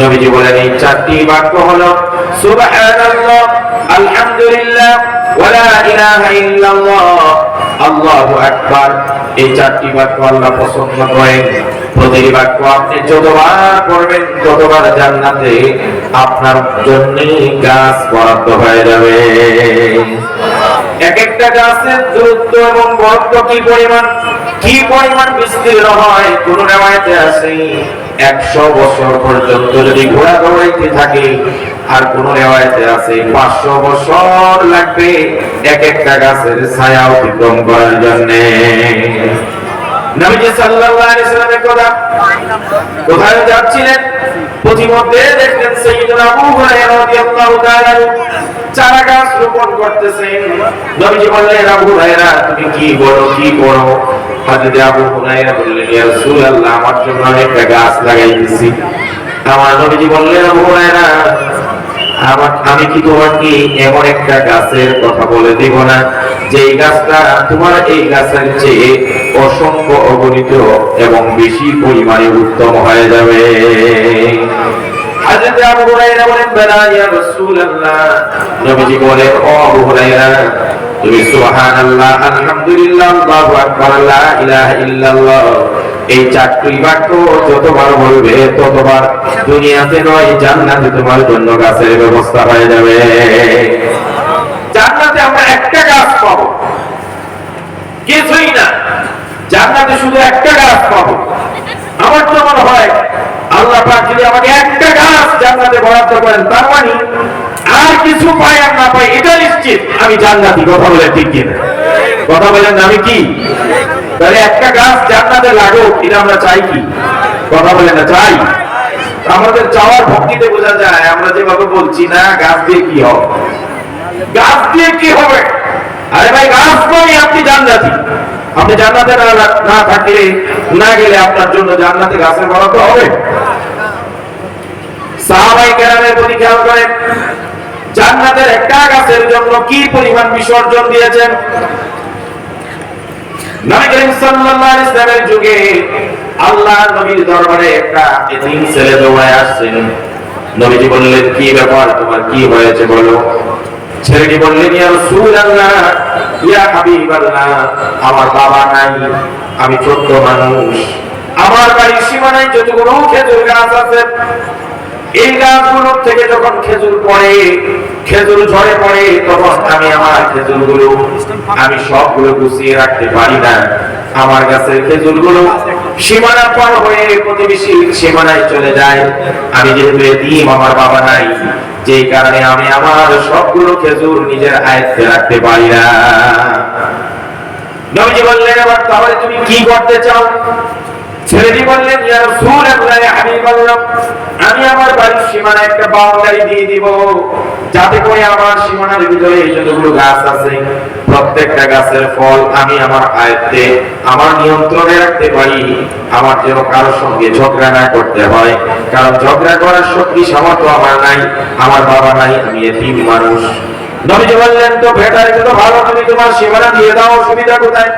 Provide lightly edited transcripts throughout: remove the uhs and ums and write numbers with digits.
নবীজি বলেন এই চারটি বাক্য হলো সুবহানাল্লাহ, আলহামদুলিল্লাহ, ওয়া লা ইলাহা ইল্লাল্লাহ, আল্লাহু আকবার। এই চারটি বাক্য আল্লাহ পছন্দ করেন। প্রতিটি বাক্য আপনি যতবার পড়বেন ততবার জান্নাতে আপনার জন্য গাছ বরাদ্দ হয়ে যাবে। এক একটা গাছের দূরত্ব এবং বরত্ব কি পরিমাণ বিস্তীর্ণ হয়। কোন রিওয়ায়াতে আছে 100 বছর পর্যন্ত যদি ঘোড়া দৌড়াইতে থাকে, আর কোন রিওয়ায়াতে আছে 500 বছর লাগবে এক একটা গাছের ছায়া অতিক্রম করার জন্য। নবীজি সাল্লাল্লাহু আলাইহি ওয়াসাল্লামের কথা, কোথায় যাচ্ছিলেন পথিমধ্যে দেখলেন সাইয়েদনা আবু হুরায়রা রাদিয়াল্লাহু তাআলা চারা গাছ রোপণ করতেছেন। নবীজি বললেন, আবু হুরায়রা তুমি কি করো? হযরত আবু হুরায়রা বললেন, ইয়া রাসূলুল্লাহ আমার জন্য একটা গাছ লাগাইতেছি। আমার নবীজি বললেন, আবু হুরায়রা আমি কি তোমাকে এমন একটা গাছের কথা বলে দিব না যেই গাছটা তোমার এই গাছের চেয়ে অসংখ্য অগণিত এবং বেশি পরিমাণে উত্তম হয়ে যাবে। হযরত আবু হুরায়রা বলেন, বালা ইয়া রাসূলুল্লাহ। নবীজি বলেন, ও আবু হুরায়রা তুমি সুবহানাল্লাহ, আলহামদুলিল্লাহ, আল্লাহু আকবার, লা ইলাহা ইল্লাল্লাহ এই চারটি বাক্য যতবার বলবে ততবার দুনিয়াতে নয় জান্নাতে তোমার জন্য গাছের ব্যবস্থা হয়ে যাবে। জান্নাতে আমরা একটা গাছ পাবো, কিছুই না। জান্নাতে শুধু একটা গাছ পাবো। আমার তো মনে হয় আল্লাহ পাক যদি আমাকে একটা গাছ জান্নাতে বরাদ্দ করেন, তার মানে আর কিছু পাই আর না পাই এটা নিশ্চিত আমি জান্নাতি। কথা বলে ঠিক কিনা? কথা বলেন আমি কি? তাহলে একটা গাছ জান্নাতে লাগুক এটা আমরা চাই কি? কথা বলে না চাই? আমাদের চাওয়ার ভক্তিতে বোঝা যায়। আমরা যেভাবে বলছি না গাছ দিয়ে কি হবে, গাছ দিয়ে কি হবে? আরে ভাই গাছ নয়, আপনি জান্নাতি। আপনি জান্নাতে না থাকলে না গেলে আপনার জন্য জান্নাতে গাছের বরাদ্দ হবে? সাহাবায়ে কেরামের প্রতি খেয়াল করেন, জান্নাতের একটা গাছের জন্য কি পরিমাণ বিসর্জন দিয়েছেন। নবী করিম সাল্লাল্লাহু আলাইহি ওয়াসাল্লামের যুগে আল্লাহর নবীর দরবারে একটা এতিম ছেলে দৌড়ায় আসছেন। নবীজি বললেন, কি ব্যাপার, তোমার কি হয়েছে বলো। ছেলেটি বললেন, ইয়া রাসূলুল্লাহ, ইয়া হাবিবাল্লাহ, আমার বাবা নাই, আমি ছোট্ট মানুষ। আমার বাড়ির সীমানায় যতগুলো খেজুর গাছ আছে, এই গাছগুলোর থেকে যখন খেজুর ঝরে পড়ে তখন আমি আমার খেজুরগুলো আমি সবগুলো গুছিয়ে রাখতে পারি না। আমার গাছের খেজুরগুলো সীমানা পার হয়ে প্রতিবেশী সীমানায় চলে যায়। আমি যেহেতু এতিম, আমার বাবা নাই, যেই কারণে আমি আমার সবগুলো খেজুর নিজের আয়ত্তে রাখতে পারি না। নবীজি বললেন, এবার তাহলে তুমি কি করতে চাও? ছেলেটি বললেন, ইয়া রাসূলুল্লাহ, ইয়া হাবিবাল্লাহ, আমি আমার বাড়ির সীমানায় একটা বাউন্ডারি দিয়ে দিব, যাতে করে আমার সীমানার ভিতরে যতগুলো গাছ আছে প্রত্যেকটা গাছের ফল আমি আমার আয়ত্তে, আমার নিয়ন্ত্রণে রাখতে পারি। আমার যেন কারোর সঙ্গে ঝগড়া না করতে হয়, কারণ ঝগড়া করার শক্তি সামর্থ্য আমার নাই, আমার বাবা নাই, আমি এতিম মানুষ। নবীজি বললেন, তো বেটার তো ভালো, তুমি তোমার সীমানা দিয়ে দাও, অসুবিধা কোথায়?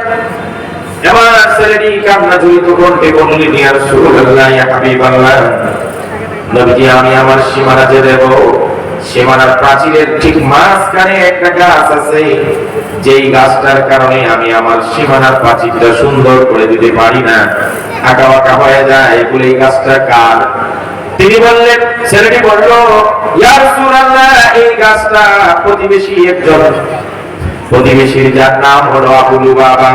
এবার ছেলেটি কান্না জড়িত কণ্ঠে বললেন, ইয়া রাসূলুল্লাহ, ইয়া হাবিবাল্লাহ, নবীজি আমি আমার সীমানাতে দেব। সীমানার প্রাচীরের ঠিক মাঝখানে একটা গাছ আছে, যেই গাছটার কারণে আমি আমার সীমানার প্রাচীরটা সুন্দর করে দিতে পারি না, আঁকা বাঁকা হয়ে যায়। বলে এই গাছটা কার? তিনি বললেন, ছেলেটি বলল, ইয়া রাসূলুল্লাহ, এই গাছটা প্রতিবেশীর যার নাম হলো আবু লুবাবা।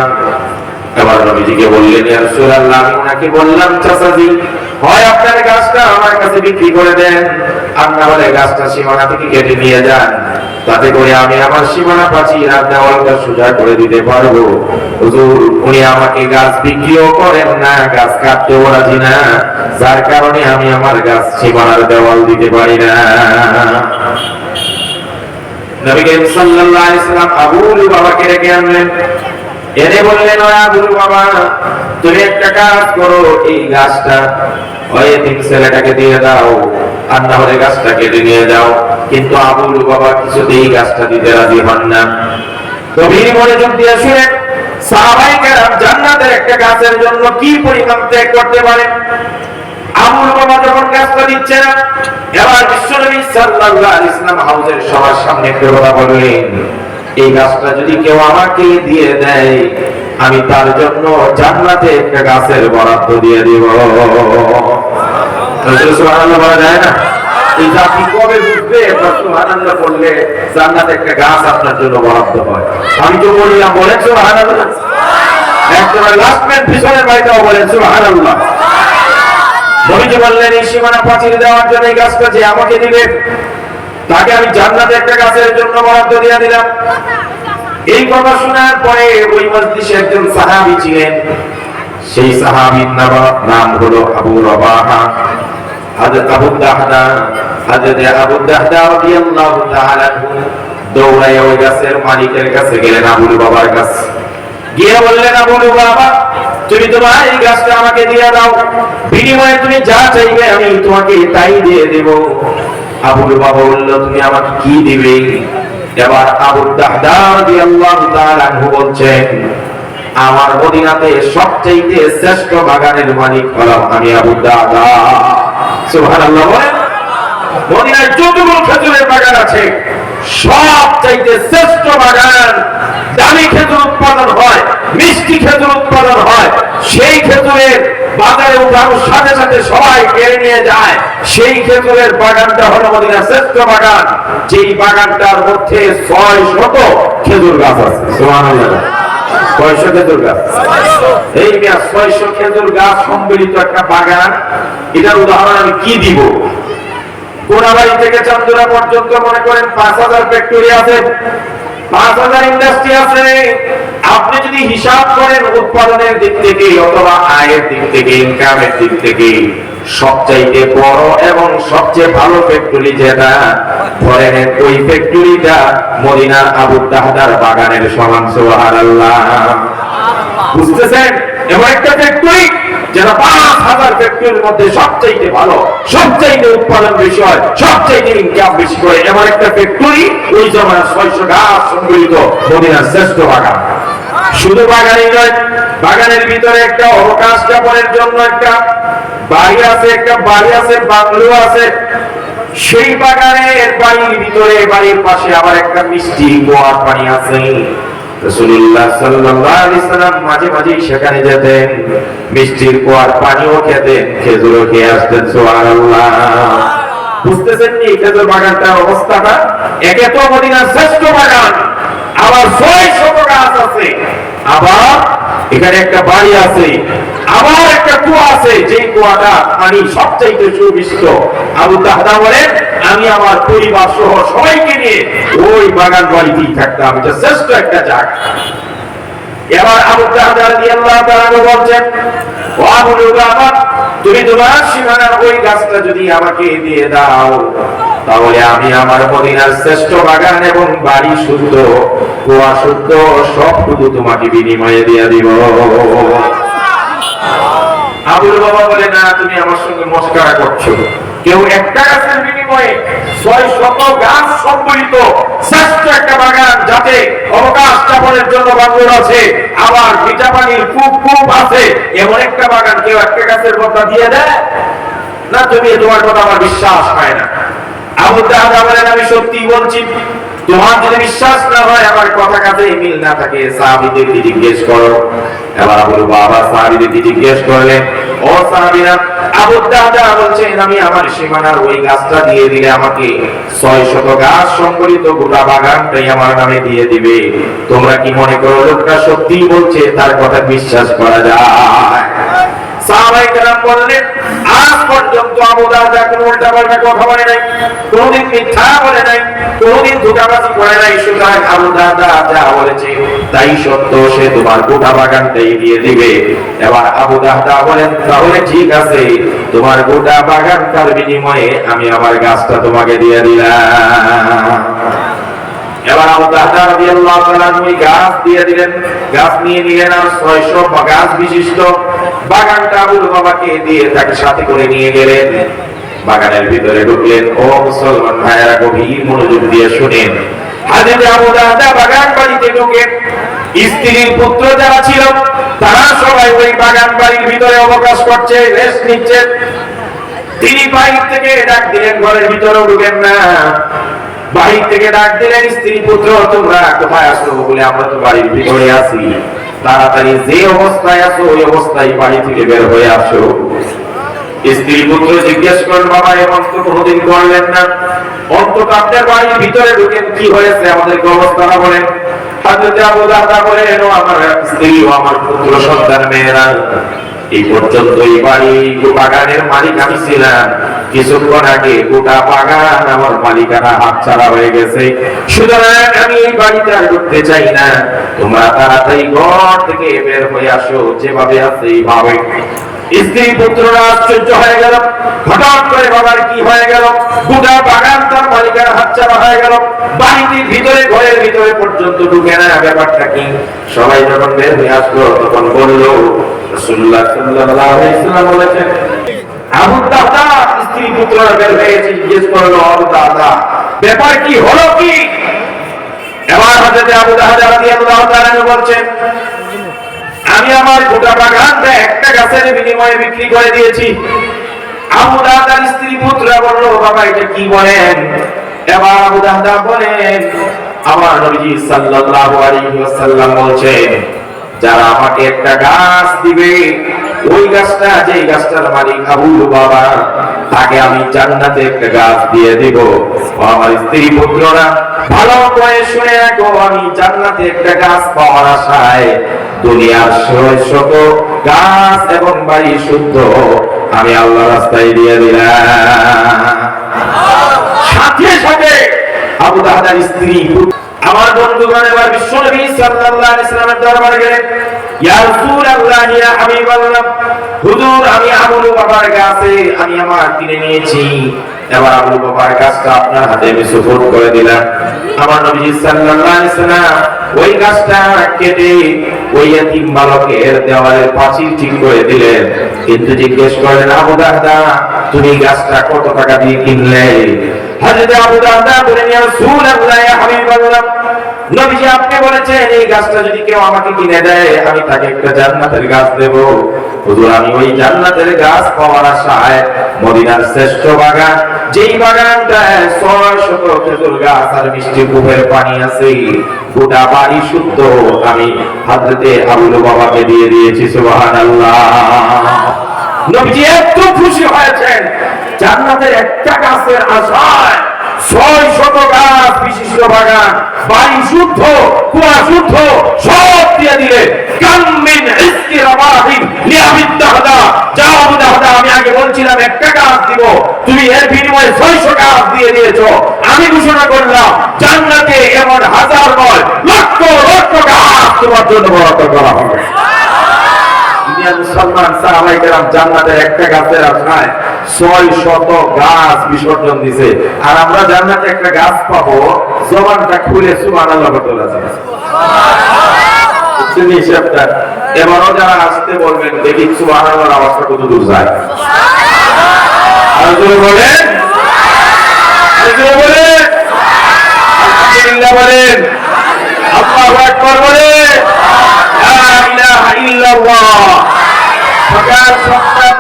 এবার নবীজিকে বললেন, ইয়া রাসূলুল্লাহ, আমি ওনাকে বললাম, চাচাজি হয় আপনার গাছটা আমার কাছে বিক্রি করে দেন, আর না হলে গাছটা সীমানা থেকে কেটে নিয়ে যান, তাতে করে আমি আমার সীমানা প্রাচীর আর দেওয়ালটা সোজা করে দিতে পারবো। হুজুর, উনি আমাকে গাছ বিক্রিও করেন না, গাছ কাটতেও রাজি না, যার কারণে আমি আমার গাছ সীমানার দেওয়াল দিতে পারি না। নবী করিম সাল্লাল্লাহু আলাইহি ওয়াসাল্লাম আবু লুবাবাকে ডেকে আনলেন, এনে বললেন, ও আবু লুবাবা, তুমি একটা কাজ করো, এই গাছটা ওই এতিম ছেলেটাকে দিয়ে দাও, আর না হলে গাছটা কেটে নিয়ে যাও। কিন্তু আবু লুবাবা কিছুতেই গাছটা দিতে রাজি হন না। গভীর মনোযোগ দিয়ে শুনেন, সাহাবায়ে কেরাম জান্নাতের একটা গাছের জন্য কি পরিমাণ ত্যাগ করতে পারেন। আবুল বাবা যখন গাছটা দিচ্ছে না, এবার বিশ্বনবী সাল্লাল্লাহু আলাইহি ওয়াসাল্লাম হাউজের সবার সামনে একটা কথা বললেন, এই গাছটা যদি কেউ আমাকে দিয়ে দেয়, আমি তার জন্য জান্নাতে একটা গাছের বরাদ্দ দিয়ে দিব। সুবহানাল্লাহ বলা যায় না? এই জাতি কবে বুঝবে সুবহানাল্লাহ বললে জান্নাতে একটা গাছ আপনার জন্য বরাদ্দ হয়? আমি তো বলি না, বলেন সুবহানাল্লাহ। একদম লাস্টম্যান পিছনের বাড়িটাও বলেন সুবহানাল্লাহ। নবীজি বললেন, এই সীমানা পাচিয়ে দেওয়ার জন্য এই গাছটা যে আমাকে দিবে, তাকে আমি জান্নাতে একটা গাছের জন্য বরাদ্দ দিয়ে দিলাম। এই কথা শোনার পরে ওই মজলিসে একজন সাহাবী ছিলেন, সেই সাহাবীর নাম হলো আবু রাবাহা, হযরত আবু দাহদা। হযরত আবু দাহদা রাদিয়াল্লাহু তাআলা দৌড়াইয়া ওই গাছের মালিকের কাছে গেলেন, আবুল বাবার কাছে গিয়ে বললেন, আবুল বাবা, তুমি তোমার এই গাছটা আমাকে দিয়ে দাও, বিনিময়ে তুমি যা চাইবে আমি তোমাকে তাই দিয়ে দেব। আবুল বাবা বলল, তুমি আমাকে কি দিবে? এবার আবু দাহদা রাদিয়াল্লাহু তাআলা আনহু বলছেন, আমার মদিনাতে সবচেয়ে শ্রেষ্ঠ বাগানের মালিক হলাম আমি আবু দাহদা। সুবহানাল্লাহ বলেন। মদিনায় যতগুলো খেজুরের বাগান আছে, সবচেয়ে শ্রেষ্ঠ বাগান, দামি খেজুর উৎপাদন হয়, মিষ্টি খেজুর উৎপাদন হয়, সেই খেজুরের বাজারে উঠানোর সাথে সাথে সবাই কেড়ে নিয়ে যায়, সেই খেজুরের বাগানটা হলো মদিনার শ্রেষ্ঠ বাগান, যেই বাগানটার মধ্যে 600 খেজুর গাছ আছে। সুবহানাল্লাহ। 600 খেজুর গাছ, এই 600 খেজুর গাছ সম্মিলিত একটা বাগান। এটার উদাহরণ আমি কি দিব? কোনাবাড়ি থেকে চান্দুরা পর্যন্ত মনে করেন 5000 ফ্যাক্টরি আছে, 5000 ইন্ডাস্ট্রি আছে। আপনি যদি হিসাব করেন উৎপাদনের দিক থেকে অথবা আয়ের দিক থেকে, ইনকামের দিক থেকে, সবচাইতে বড় এবং সবচেয়ে ভালো ফ্যাক্টরি যেটা, ধরেন ওই ফ্যাক্টরিটা মদিনার আবু দাহদার বাগানের সমান। সুবহানাল্লাহ। বুঝতেছেন? এমন একটা ফ্যাক্টরি যেটা 5000 ফ্যাক্টরির মধ্যে সবচাইতে ভালো, সবচাইতে উৎপাদন বেশি হয়, সবচাইতে ইনকাম বেশি করে, এমন একটা ফ্যাক্টরি ওই জমানার 600 গাছ সম্মিলিত মদিনার শ্রেষ্ঠ বাগান। শুধু বাগানই নয়, বাগানের ভিতরে একটা অবকাশ যাপনের জন্য একটা বাড়ি আছে, বাংলো আছে। সেই বাগানের বাড়ির ভিতরে, বাড়ির পাশে আবার একটা মিষ্টি কুয়ার পানি আছে। রাসূলুল্লাহ সাল্লাল্লাহু আলাইহি ওয়াসাল্লাম মাঝে মাঝে সেখানে যেতেন, মিষ্টির কুয়ার পানিও খেতেন, খেজুরও খেয়ে আসতেন। সুবহানাল্লাহ। বুঝতেছেন নি খেজুর বাগানটার অবস্থাটা? একে তো মদিনার শ্রেষ্ঠ বাগান, আবার 600 গাছ আছে, আবার এখানে একটা বাড়ি আছে, আবার একটা কুয়া আছে, যে কুয়াটা পানি সবচাইতে সুবিষ্ট। আবু দাহদা বলেন, আমি আমার পরিবার সহ সবাইকে নিয়ে ওই বাগান বাড়িতেই থাকতাম, এটা শ্রেষ্ঠ একটা জায়গা। এবার আবু দাহদা রাদিয়াল্লাহু তাআলা বলছেন, ও আবু বাবা, তুমি তোমার সীমানার ওই গাছটা যদি আমাকে দিয়ে দাও, তাহলে আমি আমার মদিনার শ্রেষ্ঠ বাগান এবং বাড়ি শুদ্ধ, কুয়া শুদ্ধ, সবটুকু তোমাকে বিনিময়ে দিয়ে দিব। আবুল বাবা বলে, না, তুমি আমার সঙ্গে মস্করা করছো। কেউ একটা গাছের বিনিময়ে 600 গাছ সম্মিলিত শ্রেষ্ঠ একটা বাগান, যাতে অবকাশ যাপনের জন্য বাংলো আছে, আবার মিঠা পানির কূপ আছে, এমন একটা বাগান কেউ একটা গাছের বদলা দিয়ে দেয়? না, তুমি তোমার কথা আমার বিশ্বাস হয় না। আবু দাহদা বলেন, আমি সত্যি বলছি, তোমার যদি বিশ্বাস না হয়, আমার কথা কাজে মিল না থাকে, সাহাবীদেরকে জিজ্ঞেস করো। এবার আবুল বাবা সাহাবীদেরকে জিজ্ঞেস করলেন, ও সাহাবীরা, আবু দাহদা বলছেন, আমি আমার সীমানার ওই গাছটা দিয়ে দিলে আমাকে 600 গাছ সম্মিলিত গোটা বাগানটাই আমার নামে দিয়ে দিবে, তোমরা কি মনে করো লোকটা সত্যি বলছে, তার কথা বিশ্বাস করা যায়? সাহাবায়ে কেরাম বললেন, আজ পর্যন্ত আবু দাহদা কোনো উল্টাপাল্টা কথা বলে নাই, কোনদিন মিথ্যা বলে নাই, কোনদিন ধোঁকাবাজি করে নাই। সুতরাং আবু দাহদা যা বলেছে তাই সত্য, সে তোমার গোটা বাগানটাই দিয়ে দিবে। এবার আবু দাহদা বলেন, তাহলে ঠিক আছে, তোমার গোটা বাগানটার বিনিময়ে আমি আমার গাছটা তোমাকে দিয়ে দিলাম। এবার আবু দাহদা রাদিয়াল্লাহু তাআলা ওই গাছ দিয়ে দিলেন, গাছ নিয়ে নিলেন, আর 600 গাছ বিশিষ্ট বাগানটা আবুল বাবাকে দিয়ে তাকে সাথে করে নিয়ে গেলেন। বাগানের ভিতরে ঢুকলেন। ও মুসলমান ভাইয়েরা, গভীর মনোযোগ দিয়ে শুনেন। হযরত আবু দাহদা বাগান বাড়িতে ঢুকে স্ত্রীর পুত্র যারা ছিল তারা সবাই ওই বাগান বাড়ির ভিতরে অবকাশ করছে, রেস্ট নিচ্ছে। তিনি বাহির থেকে ডাক দিলেন, ঘরের ভিতরে ঢুকেন না। বাহির থেকে ডাক দিলেন, স্ত্রী পুত্র তোমরা কোথায় আছো? বলে আমরা তো বাড়ির ভিতরে আছি। তাড়াতাড়ি যে অবস্থায় আছো ওই অবস্থায় বাড়ি থেকে বের হয়ে আসো। স্ত্রী পুত্র জিজ্ঞেস করেন, বাবা এমন তো কোনোদিন করলেন না, অন্তত আপনার বাড়ির ভিতরে ঢুকেন, কি হয়েছে আমাদেরকে অবস্থাটা বলেন। হযরত আবু দারদা বলেন, ও আমার স্ত্রী ও আমার পুত্র সন্তান মেয়েরা, এই পর্যন্ত এই বাড়ি বাগানের মালিক আমি ছিলাম, কিছুক্ষণ আগে গোটা বাগান আমার মালিকানা হাতছাড়া হয়ে গেছে। সুতরাং আমি এই বাড়িতে আর ঢুকতে চাই না, তোমরা তাড়াতাড়ি ঘর থেকে বের হয়ে আসো, যেভাবে আছে এইভাবে। স্ত্রী পুত্ররা আশ্চর্য হয়ে গেল, হঠাৎ করে বাবার কি হয়ে গেল? গোটা বাগান তার মালিকানা হাতছাড়া হয়ে গেল, বাড়ির ভিতরে ঘরের ভিতরে পর্যন্ত ঢুকে না, ব্যাপারটা কি? সবাই যখন বের হয়ে আসলো তখন বললো, রাসূলুল্লাহ সাল্লাল্লাহু আলাইহি ওয়াসাল্লাম বলেছেন, আবু দারদা। স্ত্রী পুত্ররা বের হয়ে এসে জিজ্ঞেস করলো, আবু দারদা ব্যাপার কি হলো কি? এবার হযরত আবু দারদা রাদিয়াল্লাহু তাআলা বলছেন, আমি আমার গোটা বাগানটা একটা গাছের বিনিময়ে বিক্রি করে দিয়েছি। আবু দারদার স্ত্রী পুত্ররা বলল, বাবা এটা কি বলেন? এবার আবু দারদা বলেন, আমার নবীজি সাল্লাল্লাহু আলাইহি ওয়াসাল্লাম বলেন, যারা আমাকে একটা গাছ দিবে, ওই গাছটা, যে গাছটার মালিক আবু বাবা, তাকে আমি জান্নাতে একটা গাছ দিয়ে দিব। আমার স্ত্রী পুত্ররা ভালো করে শুনে রাখো, আমি জান্নাতে একটা গাছ পাওয়ার আশায় দুনিয়ার শত গাছ এবং বাড়ি শুদ্ধ আমি আল্লাহর রাস্তায় দিয়ে দিলাম। সাথে সাথে আবু দারদার স্ত্রী, আমার বন্ধুগণ এবার বিশ্বনবী সাল্লাল্লাহু আলাইহি ওয়াসাল্লামের দরবারে গেলেন, ইয়া রাসূলুল্লাহ, ইয়া হাবিবাল্লাহ, হুজুর আমি আবু বাবার গাছে আমি আমার কিনে নিয়েছি, এবার আবু বাবার গাছটা আপনার হাতে আমি সুপুর্দ করে দিলাম। আমার নবী সাল্লাল্লাহু আলাইহি ওয়াসাল্লাম ওই গাছটা কেটে ওই এতিম বালকের দেওয়ালের পাঁচিল ঠিক করে দিলেন, কিন্তু জিজ্ঞেস করলেন, আবু দারদা তুমি গাছটা কত টাকা দিয়ে কিনলে? হযরত আবু দারদা বলেন, ইয়া রাসূলুল্লাহ, ইয়া হাবিবাল্লাহ, নবীজি আপনি বলেছেন এই গাছটা যদি কেউ আমাকে কিনে দেয় আমি তাকে একটা জান্নাতের গাছ দেব। হুজুর আমি ওই জান্নাতের গাছ পাওয়ার আশায় মদিনার শ্রেষ্ঠ বাগান, যেই বাগানটায় 600 খেজুর গাছ আর মিষ্টি কূপের পানি আছে, গোটা বাড়ি শুদ্ধ, আমি হযরতে আবু বাবাকে দিয়ে দিয়েছি। সুবহানাল্লাহ। নবীজি এত খুশি হয়েছেন, জান্নাতের একটা গাছের আশায় 600 গাছ বিশিষ্ট বাগান, বাড়ি শুদ্ধ, কুয়া শুদ্ধ, সব দিয়ে দিলে। কামিন ইসকি রাবাহি লিআবিদ দাহদা, যাও আবু দাহদা, আমি আগে বলছিলাম একটা গাছ দিব, তুমি এর বিনিময়ে 600 গাছ দিয়ে দিয়েছো। আমি ঘোষণা করলাম জান্নাতে এমন হাজার নয় লক্ষ লক্ষ গাছ তোমার জন্য বরাদ্দ করা হবে। মুসলমান সাহাবায়ে কেরাম জান্নাতের একটা গাছের আশায় 600 গাছ বিসর্জন দিছে, আর আমরা জান্নাতে একটা গাছ পাবো, জবানটা খুলে সুবহানাল্লাহ বলতে আছে। শুনি হিসাবটা, এবারও যারা আসতে বলবেন দেখি সুবহানাল্লাহর আওয়াজটা কত দূর যায়। আর জোরে বলেন, আর জোরে বলেন, আলহামদুলিল্লাহ বলেন, আল্লাহু আকবার বলেন, লা ইলাহা ইল্লাল্লাহ। সকাল সন্তান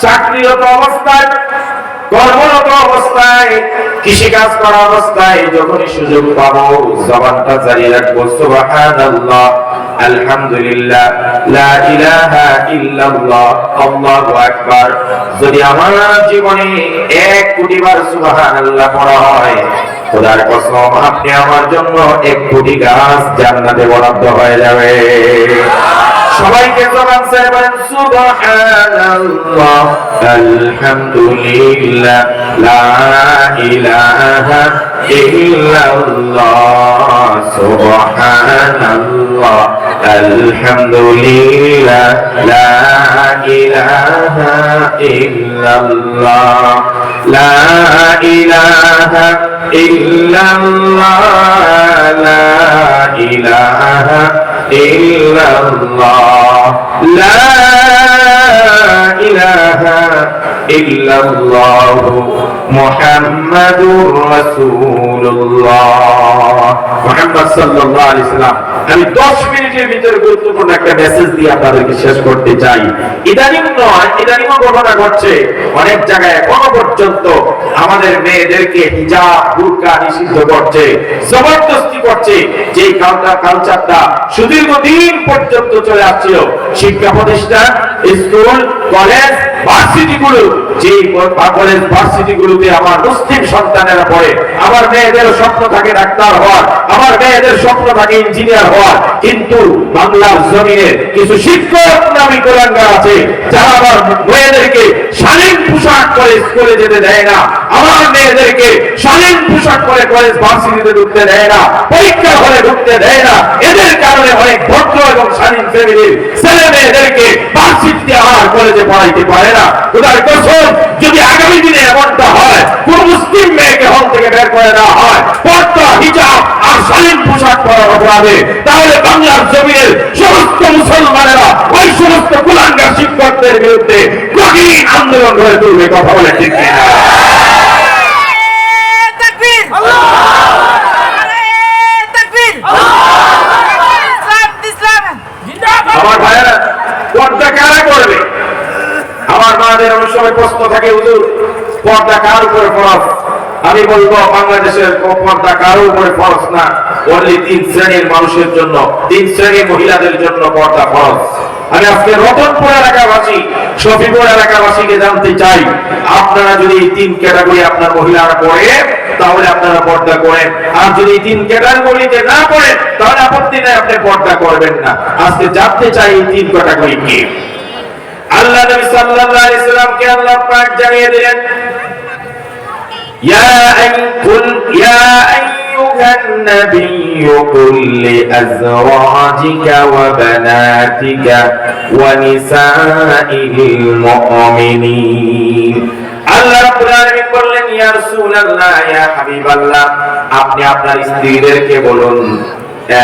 চাকরিরত অবস্থায়, কর্মরত অবস্থায়, কৃষিকাজ করা অবস্থায় যখনই সুযোগ পাবো জবানটা জারি রাখবো সুবহানাল্লাহ, আলহামদুলিল্লাহ, লা ইলাহা ইল্লাল্লাহ, আল্লাহু আকবার। যদি আমার জীবনে 1 কোটি বার সুবহানাল্লাহ পড়া হয়, খোদার কসম আপনি আমার জন্য 1 কোটি গাছ জান্নাতে বরাদ্দ হয়ে যাবে। সবাইকে জবান ছেড়ে বলেন সুবহানাল্লাহ, আলহামদুলিল্লাহ, লা ইলাহা ইল্লাল্লাহ, সুবহানাল্লাহ, আলহামদুলিল্লাহ, লা ইলাহা ইল্লাল্লাহ, লা ইলাহা ইল্লাল্লাহ, লা ইলাহা ইল্লাল্লাহ, লা ইলাহা ইল্লাল্লাহু মুহাম্মাদুর রাসূলুল্লাহ। মুহাম্মদ সাল্লাল্লাহু আলাইহি সাল্লাম। আমি 10 মিনিটের ভিতরে গুরুত্বপূর্ণ একটা মেসেজ দিয়ে আপনাদেরকে শেষ করতে চাই। ইদানিং নয়, ইদানিংও ঘটনা ঘটছে অনেক জায়গায়, এখনো পর্যন্ত আমাদের মেয়েদেরকে হিজাব বুরকা নিষিদ্ধ করছে, জবরদস্তি করছে। যে কালচারটা সুদীর্ঘদিন পর্যন্ত চলে আসছিল, শিক্ষা প্রতিষ্ঠান, স্কুল, কলেজ, ভার্সিটিগুলো, যে কলেজ ভার্সিটিগুলোতে আমার মুসলিম সন্তানেরা পড়ে, আমার মেয়েদের স্বপ্ন থাকে ডাক্তার হওয়ার, আমার মেয়েদের স্বপ্ন থাকে ইঞ্জিনিয়ার হওয়ার, কিন্তু বাংলার জমিনে কিছু শিক্ষক নামী কোলাঙ্গার আছে যারা আমার মেয়েদেরকে শালীন পোশাক পরে স্কুলে যেতে দেয় না, আমার মেয়েদেরকে শালীন পোশাক পরে কলেজ ভার্সিটিতে ঢুকতে দেয় না, পরীক্ষা হলে ঢুকতে দেয় না। এদের কারণে অনেক ভদ্র এবং শালীন ফ্যামিলির ছেলে মেয়েদেরকে ভার্সিটিতে আর কলেজে পড়াইতে পারে না। খোদার কসম, যদি আগামী দিনে এমনটা হয়, কোন মুসলিম মেয়েকে হল থেকে বের করে দেওয়া হয় পর্দা, হিজাব আর শালীন পোশাক পরার অপরাধে, তাহলে বাংলার জমিনের সমস্ত মুসলমানেরা ওই সমস্ত কুলাঙ্গার শিক্ষকদের বিরুদ্ধে কঠিন আন্দোলন গড়ে তুলবে। কথা বলে ঠিক কিনা? আমার ভাইয়েরা, পর্দা কারা করবে? আমার মাদের অনেক সময় প্রশ্ন থাকে, হুজুর পর্দা কার উপরে ফরজ? আমি বলবো, বাংলাদেশের পর্দা কারো উপরে ফরজ না, অনলি 3 শ্রেণীর মানুষের জন্য, 3 শ্রেণীর মহিলাদের জন্য পর্দা ফরজ। আমি আজকে রতনপুর এলাকাবাসী, শফিপুর এলাকাবাসীকে জানতে চাই, আপনারা যদি এই 3 ক্যাটাগরি আপনার মহিলারা পড়ে তাহলে আপনারা পর্দা করেন, আর যদি 3 ক্যাটাগরিতে না পড়ে তাহলে আপত্তি নেই, আপনি পর্দা করবেন না। আজকে জানতে চাই এই 3 ক্যাটাগরি কি। আল্লাহ নবী সাল্লাল্লাহু আলাইহি সাল্লামকে আল্লাহ পাক জানিয়ে দিলেন, ইয়া আইয়ুহান নাবিয়্যু কুল লিআজওয়াজিকা ওয়া বানাতিকা ওয়া নিসাইল মুমিনিন। আল্লাহ রাব্বুল আলামিন বললেন, ইয়া রাসূলুল্লাহ, ইয়া হাবিবাল্লাহ, আপনি আপনার স্ত্রীদেরকে বলুন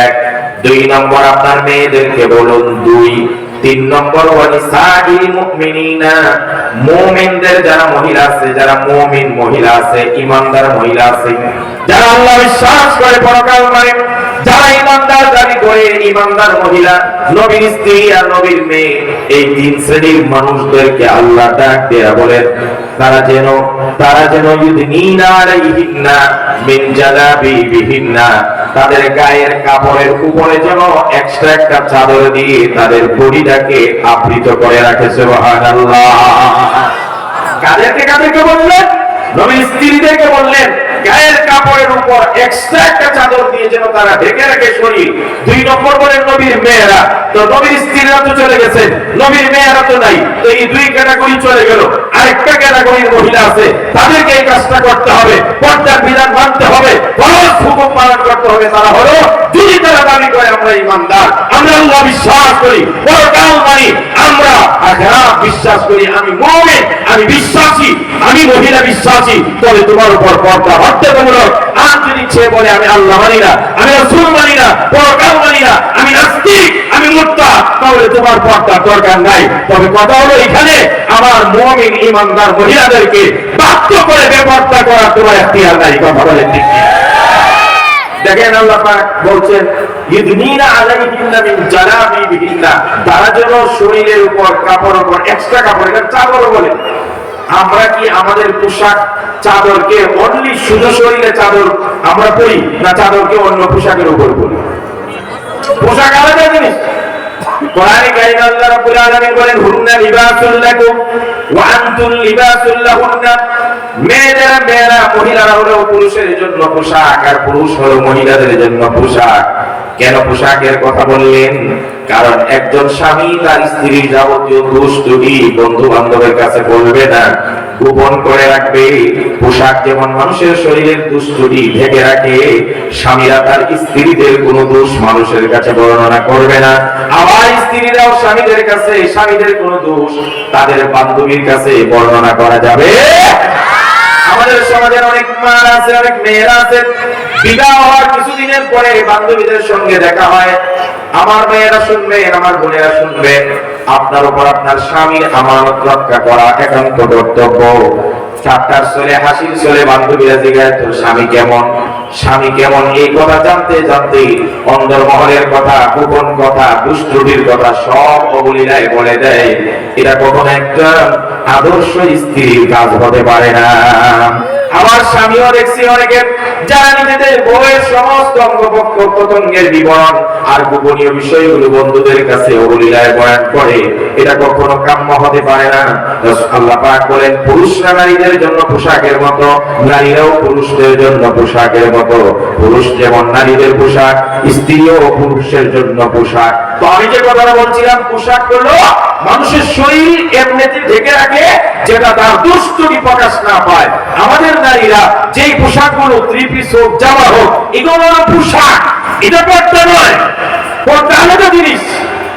1, 2 নম্বর আপনার মেয়েদেরকে বলুন 2, 3 নম্বর ওয়ানিসাইল মুমিনিনা, মুমিনদের যারা মহিলা আছে, যারা মুমিন মহিলা আছে, ঈমানদার মহিলা আছে, যারা আল্লাহ বিশ্বাস করে, পরকাল মানে, যারা ঈমানদার দাবি করে, ঈমানদার মহিলা, নবীর স্ত্রী আর নবীর মেয়ে, এই 3 শ্রেণীর মানুষদেরকে আল্লাহ ডাক দেয়া বলেন, তারা যেন ইউদনিনা আলাইহিন্না মিন জালাবিবিহিন্না, তাদের গায়ের কাপড়ের উপরে যেন এক্সট্রা একটা চাদর দিয়ে তাদের বডিটাকে আবৃত করে রাখে। সুবহানাল্লাহ। কাদেরকে বললেন? নবীর স্ত্রীদেরকে বললেন, গায়ের কাপড়ের উপর এক্সট্রা একটা চাদর দিয়ে যেন তারা ঢেকে রাখে শরীর। 2 নম্বর বলেন নবীর মেয়েরা। তো নবীর স্ত্রীরা তো চলে গেছেন, নবীর মেয়েরা তো নাই, তো এই 2 ক্যাটাগরি চলে গেল। আরেকটা ক্যাটাগরির মহিলা আছে, তাদেরকে এই কাজটা করতে হবে, পর্দার বিধান মানতে হবে, ফরজ হুকুম পালন করতে হবে। তারা হলো, যদি তারা দাবি করে আমরা ঈমানদার, আমরা আল্লাহ বিশ্বাস করি, পরকাল মানি, আমরা আখিরাত বিশ্বাস করি, আমি মুমিন, আমি বিশ্বাসী, আমি মহিলা বিশ্বাসী, তবে তোমার উপর পর্দা বাধ্যতামূলক। আর যদি সে বলে আমি আল্লাহ মানি না, আমি রাসূল মানি না, পরকাল মানি না, আমি নাস্তিক, আমি মুরতাদ, তাহলে তোমার পর্দার দরকার নাই। তবে কথা হলো, এখানে আমার মুমিন ঈমানদার মহিলাদেরকে বাধ্য করে বেপর্দা করা তোমার এখতিয়ার নাই। কথা বলেন ঠিক কি? দেখেন আল্লাহ পাক বলছেন, ইউদনিনা আলাইহিন্না মিন জালাবিবিহিন্না, তারা যেন শরীরের উপর, কাপড়ের উপর এক্সট্রা কাপড়, এটা চাদর বলে। আমরা কি আমাদের পোশাক চাদরকে অনলি শুধু শরীরে চাদর আমরা পরি, না চাদরকে অন্য পোশাকের উপর পরি? পোশাক আলাদা জিনিস। কোরআনে কারীমে আল্লাহ রাব্বুল আলামিন বলেন, হুন্না লিবাসুল লাকুম ওয়া আনতুম লিবাসুল লাহুন্না, মেয়েরা মহিলারা হলো পুরুষের জন্য পোশাক, আর পুরুষ হলো মহিলাদের জন্য পোশাক। কেন পোশাকের কথা বললেন? কারণ একজন স্বামী তার স্ত্রীর যাবতীয় দোষ ত্রুটি বন্ধু বান্ধবের কাছে বলবে না, গোপন করে রাখবে। পোশাক যেমন মানুষের শরীরের দোষ ত্রুটি ঢেকে রাখে, স্বামীরা তার স্ত্রীদের কোনো দোষ মানুষের কাছে বর্ণনা করবে না। আবার স্ত্রীরাও স্বামীদের কাছে স্বামীদের কোনো দোষ তাদের বান্ধবীর কাছে বর্ণনা করা যাবে। আমাদের সমাজের অনেক মা আছে, অনেক মেয়েরা আছে, বিবাহ হওয়ার কিছুদিনের পরে বান্ধবীদের সঙ্গে দেখা হয়। আমার মেয়েরা শুনবেন, আমার বোনেরা শুনবেন, আপনার উপর আপনার স্বামীর আমানত রক্ষা করা একান্ত কর্তব্য। চারটার চলে, হাসির চলে বান্ধবীরা জিজ্ঞাসা, তোর স্বামী কেমন, স্বামী কেমন, এই কথা জানতে জানতে অন্দরমহলের কথা, গোপন কথা, দুষ্টুটির কথা সব অবলীলায় বলে দেয়। এটা কখনো একটা আদর্শ স্ত্রীর কাজ হতে পারে না। আমার স্বামীও দেখছি অনেকে যারা নিজেদের বউয়ের সমস্ত অঙ্গ প্রত্যঙ্গের বিবরণ আর গোপনীয় বিষয়গুলো বন্ধুদের কাছে অবলীলায় বয়ান করে। এটা কখনো কাম্য হতে পারে না। আল্লাহ পাক বলেন, পুরুষরা নারীদের জন্য পোশাকের মতো, নারীরাও পুরুষদের জন্য পোশাকের মতো। পুরুষ যেমন নারীদের পোশাক, স্ত্রীও পুরুষের জন্য পোশাক। তো আমি যে কথাটা বলছিলাম, পোশাক হলো মানুষের শরীর এমনিতে ঢেকে রাখে, যেটা তার দুষ্টুটি প্রকাশ না পায়। আমাদের নারীরা যেই পোশাকগুলো, থ্রি পিস হোক, জামা হোক, এগুলো হলো পোশাক, এটা পর্দা নয়। পর্দা আলাদা জিনিস।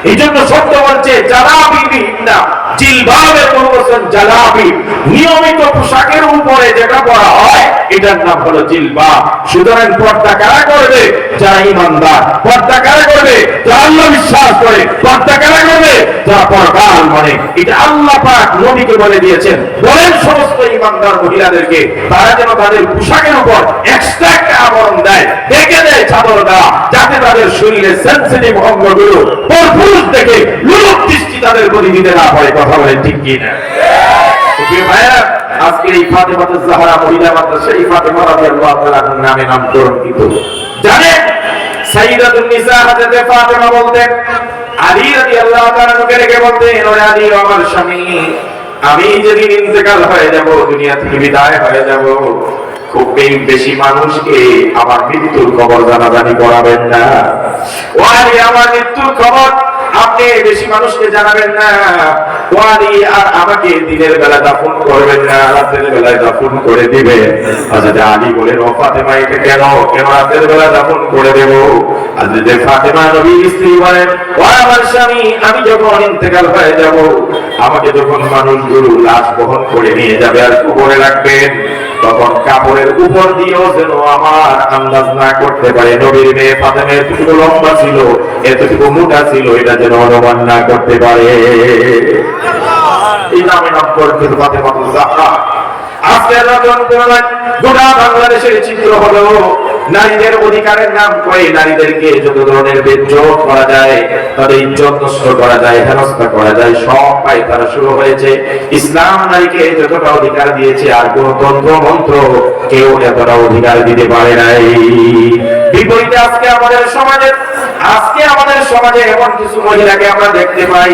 এই জন্য সত্য বলছে, জালাবি বিহিনা জিলবাবের পরিবর্তন জালাবি, নিয়মিত পোশাকের উপরে যেটা পরা হয় এটার নাম হলো জিলবাব। সুতরাং পর্দা কারা করবে? যারা ঈমানদার। পর্দা কারা করবে? যারা আল্লাহ বিশ্বাস করে। পর্দা কারা করবে? যারা পরকাল মানে। এটা আল্লাহ পাক নবীকে বলে দিয়েছেন, বলেন সমস্ত ঈমানদার মহিলাদেরকে তারা যেন তাদের পোশাকের উপর এক্সট্রা একটা আবরণ দেয়, ঢেকে দেয় চাদর দেওয়া, যাতে তাদের শরীরের সেনসিটিভ অঙ্গগুলো পুরুষ দেখে লোক দৃষ্টি তাদের প্রতি দিতে না পারে। কথা বলেন ঠিক কি না? ভাইয়া, আজকে এই ফাতেমাতুজ জাহরা মহিলা মাদ্রাসা, এই ফাতেমা রাদিয়াল্লাহু তাআলা নামে নামকরণ কিন্তু জানেন, সাইয়্যিদাতুন নিসা হযরত ফাতেমা বলতেন, আলী রাদিয়াল্লাহু তাআলা কে রেখে বলতেন, ওরে আলী আমার স্বামী, আমি যেদিন ইন্তেকাল হয়ে যাব, দুনিয়া থেকে বিদায় হয়ে যাব, খুব বেশি মানুষকে আমার মৃত্যুর খবর জানাজানি করাবেন না। ও আলী, আমার মৃত্যুর খবর আপনি বেশি মানুষকে জানাবেন না। ও আলী, আর আমাকে দিনের বেলা দাফন করবেন না, রাতের বেলায় দাফন করে দিবেন। হযরত আলী বলেন, ও ফাতেমা, এটা কেন রাতের বেলা দাফন করে দেব? হযরত ফাতেমা নবীর স্ত্রী বলেন, ও আমার স্বামী, আমি যখন ইন্তেকাল হয়ে যাব, আমাকে যখন মানুষগুলো লাশ বহন করে নিয়ে যাবে আর কবরে রাখবেন, তখন কাপড়ের উপর দিয়েও যেন আমার আন্দাজ না করতে পারে নবীর মেয়ে ফাতেমা এতটুকু লম্বা ছিল, এতটুকু মোটা ছিল, এটা যেন অনুমান না করতে পারে। এই নামে নাম করতে ফাতেমাতুজ জাহরা। আজকের নতুন গোটা বাংলাদেশের চিত্র হলো নারীদের অধিকারের নাম করে নারীদেরকে যত ধরনের বেজ্জত করা যায়, তাদের ইজ্জত নষ্ট করা যায়, হেনস্থা করা যায়, সব পায় তারা শুরু হয়েছে। ইসলাম নারীকে যতটা অধিকার দিয়েছে আর কোন তন্ত্র মন্ত্র কেউ এতটা অধিকার দিতে পারে নাই। বিপরীতে আজকে আমাদের সমাজে এমন কিছু মহিলাকে আমরা দেখতে পাই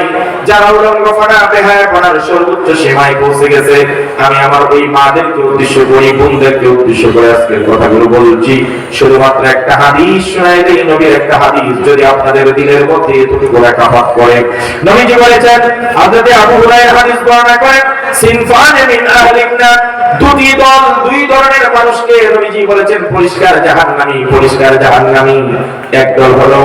যারা উলঙ্গপনা, বেহায়াপনার সর্বোচ্চ সীমায় পৌঁছে গেছে। আমি আমার ওই মাদেরকে উদ্দেশ্য করে, বোনদেরকে উদ্দেশ্য করে আজকের কথাগুলো বলছি। শুধুমাত্র একটা হাদিস শোনাই দেই, নবীর একটা হাদিস যদি আপনাদের দিলের মধ্যে এতটুকু রেখাপাত করে। নবীজি বলেছেন, হযরত আবু হুরায়রা হাদিস বর্ণনা করেন, সিনফান মিন আহলিন নার, দুই ধরনের মানুষকে নবীজি বলেছেন পরিষ্কার জাহান্নামী, পরিষ্কার জাহান্নামী। একদল হলো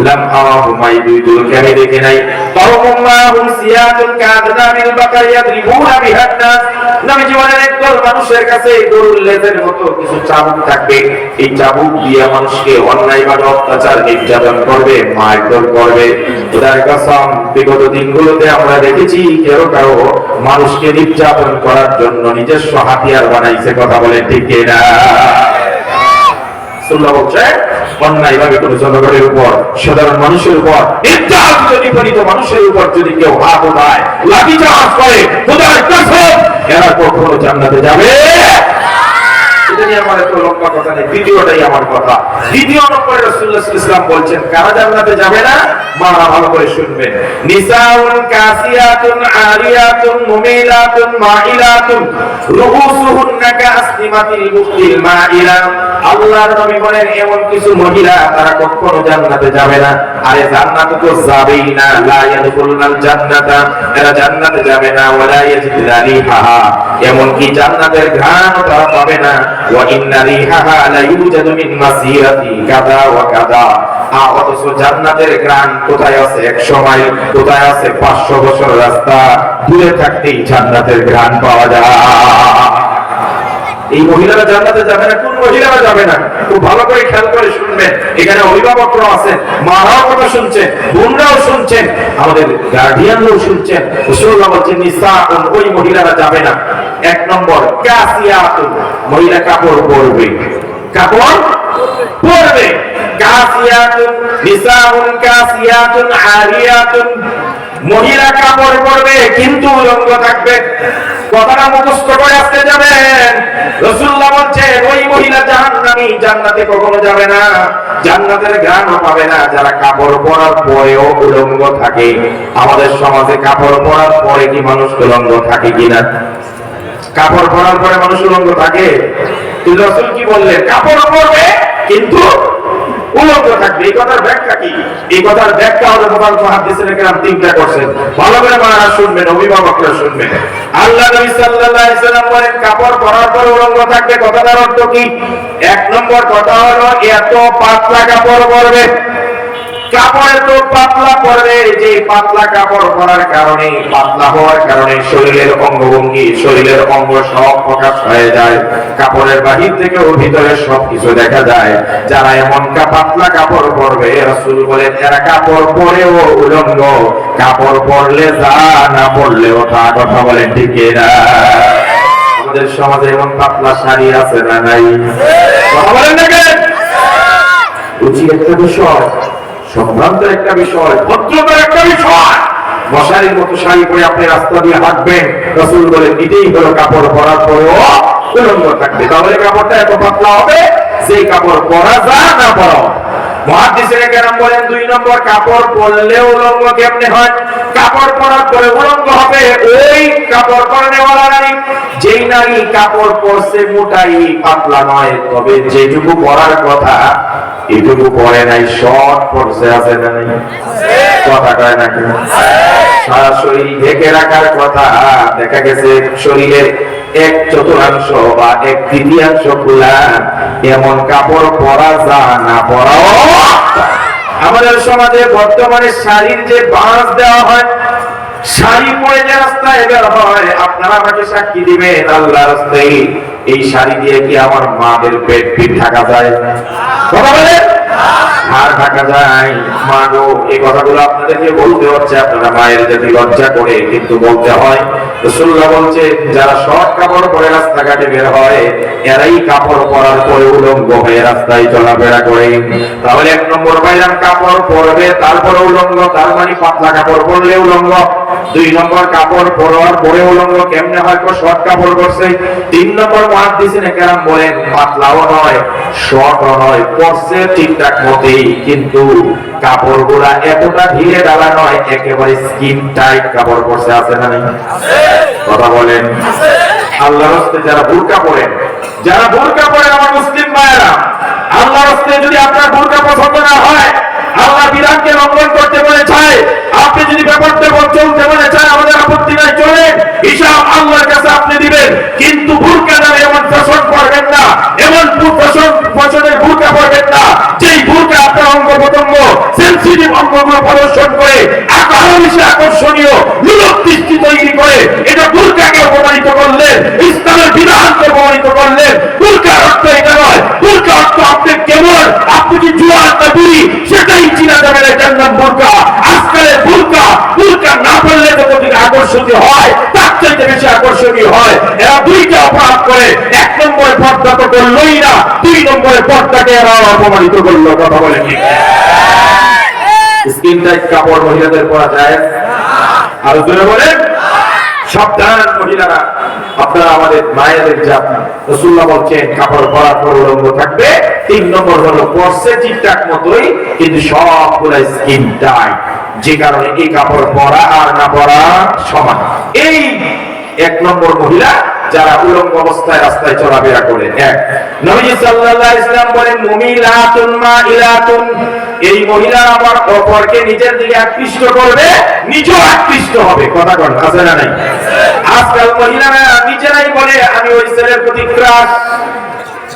লাম আরাহুমাই, দুই দলকে আমি দেখে নাই, তাওমুম্মাহুম সিয়াতুন কাযনামিল বাকার ইয়াদরিবুনা বিহান নাস। নবীজি বলেন, একদল মানুষের কাছে গরুর লেজের মতো কিছু চাবুক থাকবে, এই চাবুক দিয়ে মানুষকে অন্যায়ভাবে অত্যাচার নির্যাতন করবে, মারধর করবে। খোদার কসম, বিগত দিনগুলোতে আমরা দেখেছি কেউ কারো মানুষকে নির্যাতন করার জন্য নিজস্ব হাতিয়ার বানাইছে। কথা বলেন ঠিক কিনা? রাসূলুল্লাহ বলেন, অন্যায়ভাবে কোনো জনগণের উপর, সাধারণ মানুষের উপর, নির্যাতিত নিপীড়িত মানুষের উপর যদি কেউ হাত উঠায়, লাঠিচার্জ করে, খোদার কসম এরা কখনো জান্নাতে যাবে। এটা নিয়ে আমার এত লম্বা কথা নেই, দ্বিতীয়টাই আমার কথা। দ্বিতীয় নম্বরে রাসূলুল্লাহ সাল্লাল্লাহু আলাইহি ওয়াসাল্লাম বলছেন কারা জান্নাতে যাবে না। মারা ভালো করে শুনবেন, নিসাউন কাসিয়াতুন আরিয়াতুন মুমিলাতুন মাইলাতুন রুউসুহুন্না কাসনিমাতিল বুখতিল মাইলা। আল্লাহর নবী বলেন, এমন কিছু মহিলা তারা কখনো জান্নাতে যাবে না। আরে জান্নাতে তো যাবেই না, লা ইয়াদখুলুনাল জান্নাতা, এরা জান্নাতে যাবে না। ওয়ালা ইয়াজিদুনা রিহাহা, এমন কি জান্নাতের ঘ্রাণ তারা পাবে না। ওয়া ইন্না রিহাহা লা ইউজাদু মিন মাসিরাতি কাযা ওয়া কাযা, অথচ জান্নাতের ঘ্রাণ কোথায় আছে 100 মাইল, কোথায় আছে 500 বছর রাস্তা দূরে থাকতেই জান্নাতের ঘ্রাণ পাওয়া যায়। এই মহিলারা জান্নাতে যাবে না। কোন মহিলারা যাবে না? খুব ভালো করে খেয়াল করে শুনবেন। এখানে অভিভাবকরা আছেন, মারাও কথা শুনছেন, বোনরাও শুনছেন, আমাদের গার্ডিয়ানরাও শুনছেন। রাসূলুল্লাহ বলেন নিসাউন, ওই মহিলারা যাবে না। এক নম্বর কাসিয়াতুন, মহিলা কাপড় পরবে, কাপড় পরবে। কাসিয়াতুন, নিসাউন কাসিয়াতুন আরিয়াতুন, মহিলা কাপড় পরবে কিন্তু উলঙ্গ থাকবে। কথাটা মুখস্থ করে আসতে যাবেন। রাসূলুল্লাহ বলেন ওই মহিলা জাহান্নামী, জান্নাতে কখনো যাবে না, জান্নাতের ঘ্রাণও পাবে না যারা কাপড় পরার পরেও উলঙ্গ থাকে। আমাদের সমাজে কাপড় পরার পরে কি মানুষ উলঙ্গ থাকে কিনা? কাপড় পরার পরে মানুষ উলঙ্গ থাকে? কিন্তু রাসূল কি বললেন? কাপড় পরবে কিন্তু উলঙ্গ থাকবে। এই কথার ব্যাখ্যা কি? এই কথার ব্যাখ্যা হলো মুহাদ্দিসিনে কেরাম তিনটা করছেন। ভালো করে মারা শুনবেন, অভিভাবকরা শুনবেন। আল্লাহ নবী সাল্লাল্লাহু আলাইহি সাল্লাম বলেন কাপড় পরার পর উলঙ্গ থাকবে। কথাটার অর্থ কি? এক নম্বর কথা হলো এত পাতলা কাপড় পরবে, কাপড় এত পাতলা পরবে যে পাতলা কাপড় পরার কারণে, পাতলা হওয়ার কারণে শরীরের অঙ্গভঙ্গি, শরীরের অঙ্গ সব প্রকাশ হয়ে যায়। কাপড়ের বাহির থেকে ও ভিতরে সবকিছু দেখা যায়। যারা এমন পাতলা কাপড় পরবে, রাসূল বলেন এরা কাপড় পরেও উলঙ্গ, কাপড় পরলে যা, না পরলেও তা। কথা বলেন ঠিক না? আমাদের সমাজে এমন পাতলা শাড়ি আছে না নাই? কথা বলেন না কেন? রুচি একটা বিষয়, সম্ভ্রান্ত একটা বিষয়, ভদ্রতার একটা বিষয়। মশারির মতো শাড়ি পরে আপনি রাস্তা দিয়ে হাঁটবেন, রাসূল বলেন এটাই হলো কাপড় পরার পরেও উলঙ্গ থাকবে। তাহলে কাপড়টা এত পাতলা হবে যে কাপড় পরা যা, না পরা। মুহাদ্দিসিনে কেরাম বলেন দুই নম্বর কাপড় পরলে উলঙ্গ কেমনে হয়? কাপড় পরার পরে উলঙ্গ হবে ওই কাপড় পরনেওয়ালা নারী, যেই নারী কাপড় পরছে মোটাই পাতলা নয়, তবে যেটুকু পরার কথা এটুকু পরে নাই, শর্ট পরছে। আছে না নাই? কথা কয় না কেন? সারা শরীর ঢেকে রাখার কথা, দেখা গেছে শরীরের এক চতুর্থাংশ বা এক তৃতীয়াংশ খোলা, এমন কাপড় পরা যা, না পরাও। আমাদের সমাজে বর্তমানে শাড়ির যে বাঁশ দেওয়া হয়, শাড়ি পরে যে রাস্তায় বের হয়, আপনারা আমাকে সাক্ষী দিবেন আল্লাহর রাস্তায় এই শাড়ি দিয়ে কি আমার মাদের পেট পিঠ ঢাকা যায়? কথা বলেন, আর ঢাকা যায়? মাগো, এই কথাগুলো আপনাদেরকে বলতে হচ্ছে, আপনারা মায়ের জাতি লজ্জা করে কিন্তু বলতে হয়। রাসূলুল্লাহ বলছে যারা শর্ট কাপড় পরে রাস্তাঘাটে বের হয়, এরাই কাপড় পরার পরে উলঙ্গ হয়ে রাস্তায় চলাফেরা করে। তাহলে এক নম্বর বাইরাম কাপড় পরবে তারপরে উলঙ্গ, তার মানে পাতলা কাপড় পরলে উলঙ্গ। দুই নম্বর কাপড় পরার পরে উলঙ্গ কেমনে হয়? শর্ট কাপড় পরছে। তিন নম্বর মুহাদ্দিসিনে কেরাম বলেন পাতলাও নয়, শর্টও নয়, পরছে ঠিকঠাক মতেই, কিন্তু কাপড়গুলা এতটা ঢিলে ঢালা নয়, একেবারে স্কিন টাইট কাপড় পরছে। আছে না নাই? কথা বলেন। আল্লাহর রাস্তে যারা বুরকা পরেন, যারা বুরকা পরেন আমার মুসলিম ভাইয়েরা, আল্লাহর রাস্তে যদি আপনার বুরকা পছন্দ না হয়, আল্লাহ বিধানকে লঙ্ঘন করতে বলে চায়, আপনি যদি ব্যাপারটা চলতে বলে চায়, আমাদের আপত্তি নাই, চলে হিসাব আল্লাহর কাছে আপনি দিবেন। কিন্তু বুরকা নামে এমন ফ্যাশন করবেন না, এমন ফ্যাশনের বুরকা পরবেন না যেই বুরকা আপনার অঙ্গ প্রত্যঙ্গ, সেনসিটিভ অঙ্গগুলো প্রদর্শন করে আরো বেশি আকর্ষণীয় লোক দৃষ্টি তৈরি করে। এটা বুরকাকে অপমানিত করলেন, ইসলামের বিধানকে অপমানিত করলেন। বুরকার অর্থ এটা নয়। বুরকা অর্থ আপনি কেমন, আপনি কি জুয়ান না বুড়ি, সেটাই চিনা যাবে না, এটার নাম বুরকা। আজকালের বুরকা, বুরকা না পড়লে তো কতদিন আকর্ষণীয় হয়, তার চাইতে বেশি আকর্ষণীয় হয়। এরা দুইটা অপরাধ করে, এক নম্বরে পর্দা তো করলোই না, দুই নম্বরে পর্দাকে এরা অপমানিত করলো। কথা বলে ঠিক? স্কিন টাইট কাপড় মহিলাদের পরা যায়? আর জোরে বলেন, সাবধান মহিলারা, আপনারা আমাদের মায়েদের জাত। রাসূলুল্লাহ বলছেন কাপড় পরার পর উলঙ্গ থাকবে। তিন নম্বর হলো পরছে ঠিকঠাক মতোই, কিন্তু সবগুলা স্কিন টাইট, যে কারণে এই কাপড় পরা আর না পরা সমান। এই এক নম্বর মহিলা যারা উলঙ্গ অবস্থায় রাস্তায় চলাফেরা করে। এক, নবী সাল্লাল্লাহু আলাইহি ওয়াসাল্লাম বলেন মুমিলাতুন মাইলাতুন, এই মহিলা আবার অপরকে নিজের দিকে আকৃষ্ট করবে, নিজেও আকৃষ্ট হবে। কথা বলেন, আছে না নাই? আজকাল মহিলারা নিজেরাই বলে আমি ওই ছেলের প্রতি ক্রাশ।